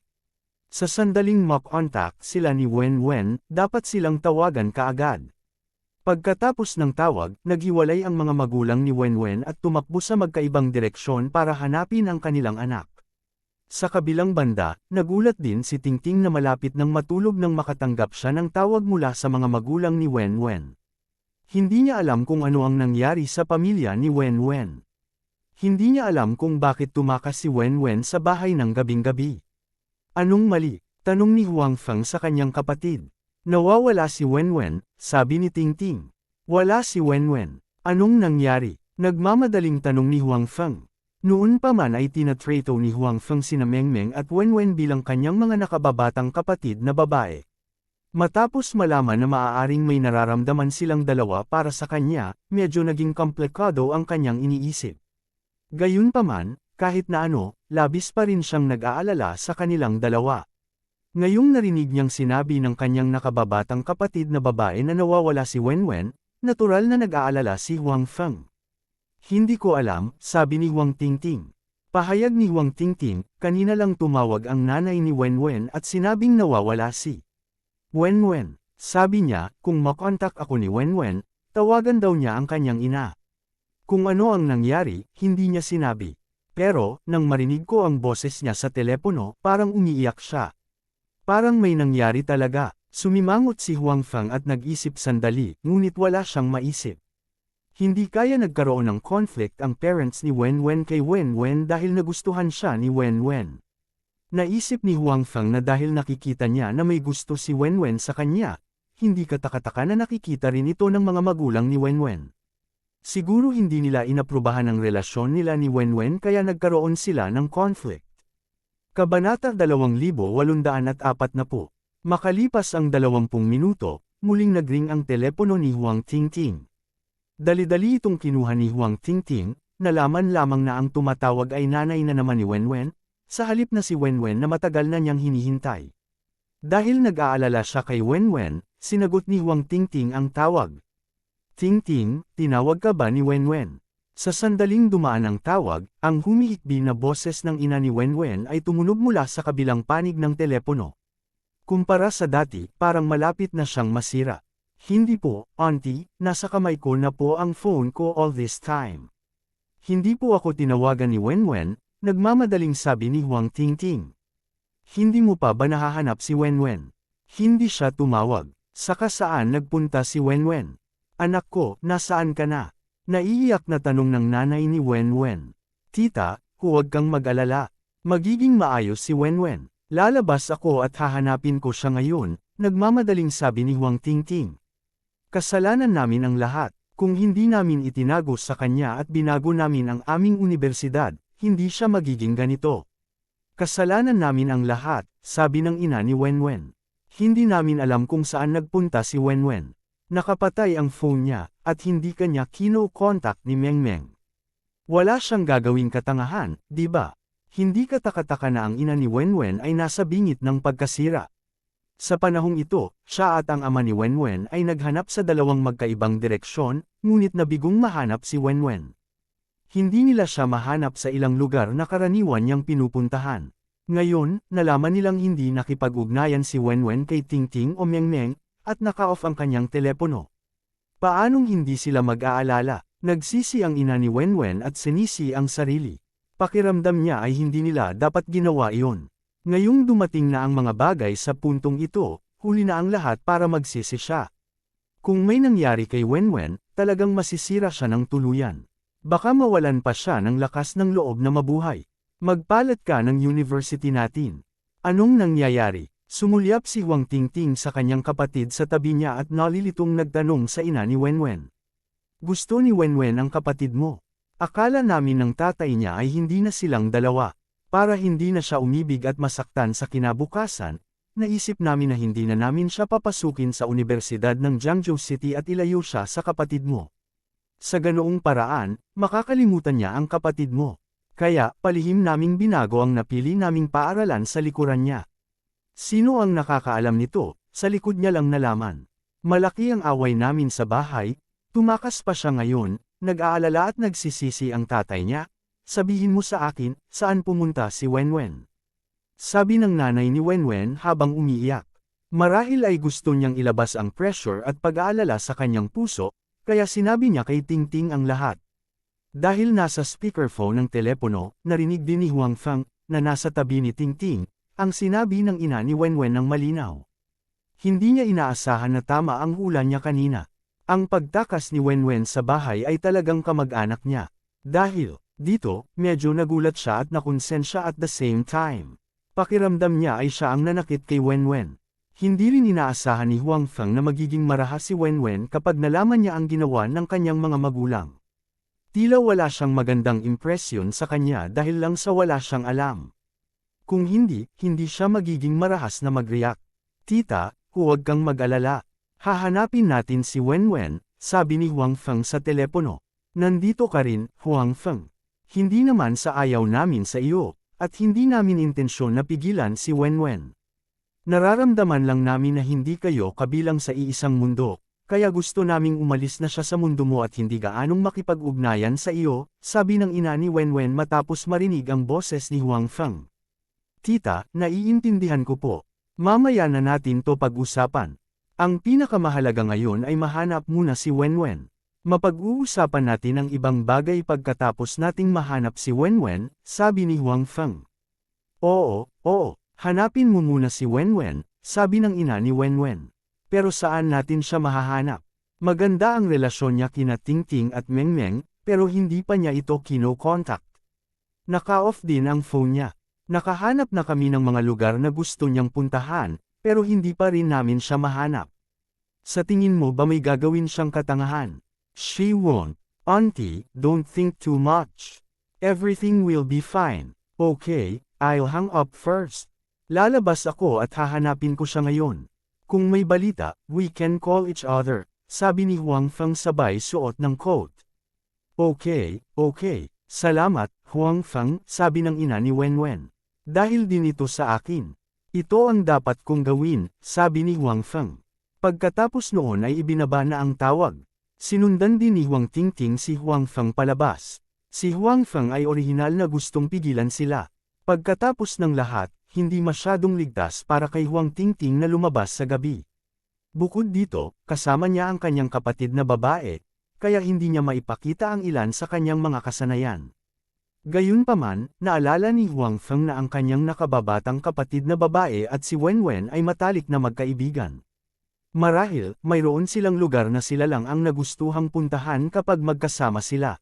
Sa sandaling mock-contact sila ni Wenwen, dapat silang tawagan kaagad. Pagkatapos ng tawag, naghiwalay ang mga magulang ni Wenwen at tumakbo sa magkaibang direksyon para hanapin ang kanilang anak. Sa kabilang banda, nagulat din si Tingting na malapit nang matulog nang makatanggap siya ng tawag mula sa mga magulang ni Wenwen. Hindi niya alam kung ano ang nangyari sa pamilya ni Wenwen. Hindi niya alam kung bakit tumakas si Wenwen sa bahay ng gabing-gabi. Anong mali? Tanong ni Huang Feng sa kanyang kapatid. Nawawala si Wenwen, sabi ni Tingting. Wala si Wenwen. Anong nangyari? Nagmamadaling tanong ni Huang Feng. Noon pa man ay tinatrato ni Huang Feng sina Mengmeng at Wenwen bilang kanyang mga nakababatang kapatid na babae. Matapos malaman na maaaring may nararamdaman silang dalawa para sa kanya, medyo naging komplikado ang kanyang iniisip. Gayunpaman, kahit na ano, labis pa rin siyang nag-aalala sa kanilang dalawa. Ngayong narinig niyang sinabi ng kanyang nakababatang kapatid na babae na nawawala si Wenwen, natural na nag-aalala si Huang Feng. Hindi ko alam, sabi ni Huang Tingting. Pahayag ni Huang Tingting, kanina lang tumawag ang nanay ni Wenwen at sinabing nawawala si Wenwen. Sabi niya, kung makontak ako ni Wenwen, tawagan daw niya ang kanyang ina. Kung ano ang nangyari, hindi niya sinabi. Pero, nang marinig ko ang boses niya sa telepono, parang umiiyak siya. Parang may nangyari talaga. Sumimangot si Huang Feng at nag-isip sandali, ngunit wala siyang maisip. Hindi kaya nagkaroon ng conflict ang parents ni Wenwen kay Wenwen dahil nagustuhan siya ni Wenwen. Naisip ni Huang Feng na dahil nakikita niya na may gusto si Wenwen sa kanya, hindi katakataka na nakikita rin ito ng mga magulang ni Wenwen. Siguro hindi nila inaprubahan ang relasyon nila ni Wenwen kaya nagkaroon sila ng conflict. Kabanata 2840. Makalipas ang 20 minuto, muling nagring ang telepono ni Huang Tingting. Dali-dali itong kinuha ni Huang Tingting, nalaman lamang na ang tumatawag ay nanay na naman ni Wenwen, sa halip na si Wenwen na matagal na niyang hinihintay. Dahil nag-aalala siya kay Wenwen, sinagot ni Huang Tingting ang tawag. Tingting, tinawag ka ba ni Wenwen? Sa sandaling dumaan ang tawag, ang humihikbi na boses ng ina ni Wenwen ay tumunog mula sa kabilang panig ng telepono. Kumpara sa dati, parang malapit na siyang masira. Hindi po, auntie, nasa kamay ko na po ang phone ko all this time. Hindi po ako tinawagan ni Wenwen, nagmamadaling sabi ni Huang Tingting. Hindi mo pa ba nahahanap si Wenwen? Hindi siya tumawag. Saka saan nagpunta si Wenwen? Anak ko, nasaan ka na? Naiiyak na tanong ng nanay ni Wenwen. Tita, huwag kang mag-alala. Magiging maayos si Wenwen. Lalabas ako at hahanapin ko siya ngayon, nagmamadaling sabi ni Huang Tingting. Kasalanan namin ang lahat. Kung hindi namin itinago sa kanya at binago namin ang aming unibersidad, hindi siya magiging ganito. Kasalanan namin ang lahat, sabi ng ina ni Wenwen. Hindi namin alam kung saan nagpunta si Wenwen. Nakapatay ang phone niya, at hindi kanya kino-contact ni Mengmeng. Wala siyang gagawing katangahan, di ba? Hindi katakataka na ang ina ni Wenwen ay nasa bingit ng pagkasira. Sa panahong ito, siya at ang ama ni Wenwen ay naghanap sa dalawang magkaibang direksyon, ngunit nabigong mahanap si Wenwen. Hindi nila siya mahanap sa ilang lugar na karaniwan niyang pinupuntahan. Ngayon, nalaman nilang hindi nakipag-ugnayan si Wenwen kay Tingting o Mengmeng, at naka-off ang kanyang telepono. Paanong hindi sila mag-aalala? Nagsisi ang ina ni Wenwen at sinisi ang sarili. Pakiramdam niya ay hindi nila dapat ginawa iyon. Ngayong dumating na ang mga bagay sa puntong ito, huli na ang lahat para magsisi siya. Kung may nangyari kay Wenwen, talagang masisira siya ng tuluyan. Baka mawalan pa siya ng lakas ng loob na mabuhay. Magpalat ka ng university natin. Anong nangyayari? Sumulyap si Huang Tingting sa kanyang kapatid sa tabi niya at nalilitong nagtanong sa ina ni Wenwen. Gusto ni Wenwen ang kapatid mo. Akala namin ng tatay niya ay hindi na silang dalawa. Para hindi na siya umibig at masaktan sa kinabukasan, naisip namin na hindi na namin siya papasukin sa Universidad ng Jiangzhou City at ilayo siya sa kapatid mo. Sa ganoong paraan, makakalimutan niya ang kapatid mo. Kaya, palihim naming binago ang napili naming paaralan sa likuran niya. Sino ang nakakaalam nito? Sa likod niya lang nalaman. Malaki ang away namin sa bahay, tumakas pa siya ngayon, nag-aalala at nagsisisi ang tatay niya. Sabihin mo sa akin, saan pumunta si Wenwen? Sabi ng nanay ni Wenwen habang umiiyak. Marahil ay gusto niyang ilabas ang pressure at pag-aalala sa kanyang puso, kaya sinabi niya kay Tingting ang lahat. Dahil nasa speakerphone ng telepono, narinig din ni Huang Feng, na nasa tabi ni Tingting, ang sinabi ng ina ni Wenwen ng malinaw. Hindi niya inaasahan na tama ang hula niya kanina. Ang pagtakas ni Wenwen sa bahay ay talagang kamag-anak niya. Dahil dito, medyo nagulat siya at nakonsensya at the same time. Pakiramdam niya ay siya ang nanakit kay Wenwen. Hindi rin inaasahan ni Huang Feng na magiging marahas si Wenwen kapag nalaman niya ang ginawa ng kanyang mga magulang. Tila wala siyang magandang impresyon sa kanya dahil lang sa wala siyang alam. Kung hindi siya magiging marahas na mag-react. Tita, huwag kang mag-alala. Hahanapin natin si Wenwen, sabi ni Huang Feng sa telepono. Nandito ka rin, Huang Feng. Hindi naman sa ayaw namin sa iyo, at hindi namin intensyon na pigilan si Wenwen. Nararamdaman lang namin na hindi kayo kabilang sa iisang mundo, kaya gusto naming umalis na siya sa mundo mo at hindi gaanong makipag-ugnayan sa iyo, sabi ng ina ni Wenwen matapos marinig ang boses ni Huang Feng. Tita, naiintindihan ko po. Mamaya na natin to pag-usapan. Ang pinakamahalaga ngayon ay mahanap muna si Wenwen. Mapag-uusapan natin ang ibang bagay pagkatapos nating mahanap si Wenwen, sabi ni Huang Feng. Oo, hanapin mo muna si Wenwen, sabi ng ina ni Wenwen. Pero saan natin siya mahahanap? Maganda ang relasyon niya kina Tingting at Mengmeng, pero hindi pa niya ito kino-contact. Naka-off din ang phone niya. Nakahanap na kami ng mga lugar na gusto niyang puntahan, pero hindi pa rin namin siya mahanap. Sa tingin mo ba may gagawin siyang katangahan? She won't. Auntie, don't think too much. Everything will be fine. Okay, I'll hang up first. Lalabas ako at hahanapin ko siya ngayon. Kung may balita, we can call each other, sabi ni Huang Feng sabay suot ng coat. Okay, salamat, Huang Feng, sabi ng ina ni Wenwen. Dahil din ito sa akin. Ito ang dapat kong gawin, sabi ni Huang Feng. Pagkatapos noon ay ibinaba na ang tawag. Sinundan din ni Huang Tingting si Huang Feng palabas. Si Huang Feng ay orihinal na gustong pigilan sila. Pagkatapos ng lahat, hindi masyadong ligtas para kay Huang Tingting na lumabas sa gabi. Bukod dito, kasama niya ang kanyang kapatid na babae, kaya hindi niya maipakita ang ilan sa kanyang mga kasanayan. Gayunpaman, naalala ni Huang Feng na ang kanyang nakababatang kapatid na babae at si Wenwen ay matalik na magkaibigan. Marahil, mayroon silang lugar na sila lang ang nagustuhang puntahan kapag magkasama sila.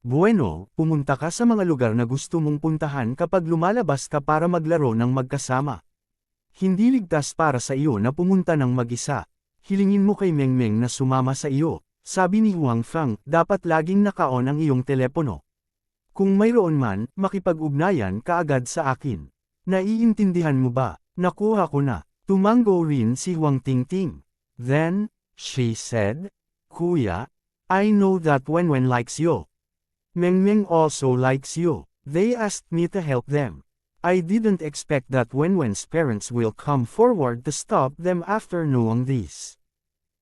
Bueno, pumunta ka sa mga lugar na gusto mong puntahan kapag lumalabas ka para maglaro ng magkasama. Hindi ligtas para sa iyo na pumunta ng mag-isa. Hilingin mo kay Mengmeng na sumama sa iyo, sabi ni Huang Feng, dapat laging naka-on ang iyong telepono. Kung mayroon man, makipag-ugnayan ka agad sa akin. Naiintindihan mo ba? Nakuha ko na. Tumango rin si Huang Tingting. Then, she said, Kuya, I know that Wenwen likes you. Mengmeng also likes you. They asked me to help them. I didn't expect that Wenwen's parents will come forward to stop them after knowing this.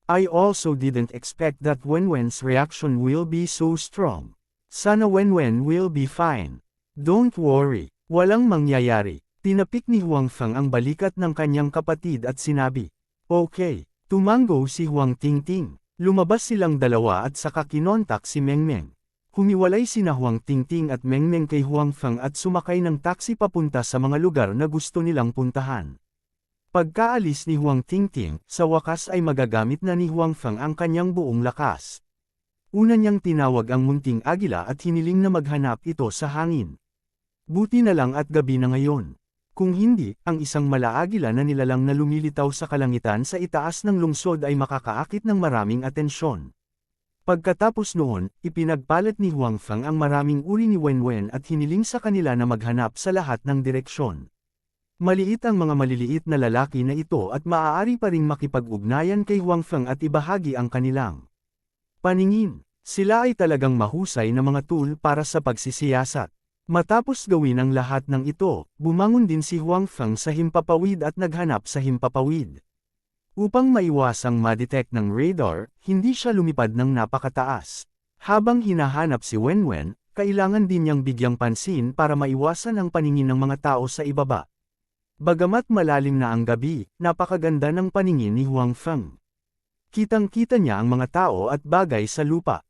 I also didn't expect that Wenwen's reaction will be so strong. Sana Wenwen will be fine. Don't worry, walang mangyayari. Tinapik ni Huang Feng ang balikat ng kanyang kapatid at sinabi, Okay, tumango si Huang Tingting. Lumabas silang dalawa at saka kinontak si Mengmeng. Humiwalay sina Huang Tingting at Mengmeng kay Huang Feng at sumakay ng taxi papunta sa mga lugar na gusto nilang puntahan. Pagkaalis ni Huang Tingting, sa wakas ay magagamit na ni Huang Feng ang kanyang buong lakas. Una niyang tinawag ang munting agila at hiniling na maghanap ito sa hangin. Buti na lang at gabi na ngayon. Kung hindi, ang isang malaagila na nilalang na lumilitaw sa kalangitan sa itaas ng lungsod ay makakaakit ng maraming atensyon. Pagkatapos noon, ipinagpalit ni Huang Feng ang maraming uri ni Wenwen at hiniling sa kanila na maghanap sa lahat ng direksyon. Maliit ang mga maliliit na lalaki na ito at maaari pa ring makipag-ugnayan kay Huang Feng at ibahagi ang kanilang paningin. Sila ay talagang mahusay na mga tool para sa pagsisiyasat. Matapos gawin ang lahat ng ito, bumangon din si Huang Feng sa himpapawid at naghanap sa himpapawid. Upang maiwasang ma-detect ng radar, hindi siya lumipad ng napakataas. Habang hinahanap si Wenwen, kailangan din niyang bigyang pansin para maiwasan ang paningin ng mga tao sa ibaba. Bagamat malalim na ang gabi, napakaganda ng paningin ni Huang Feng. Kitang-kita niya ang mga tao at bagay sa lupa.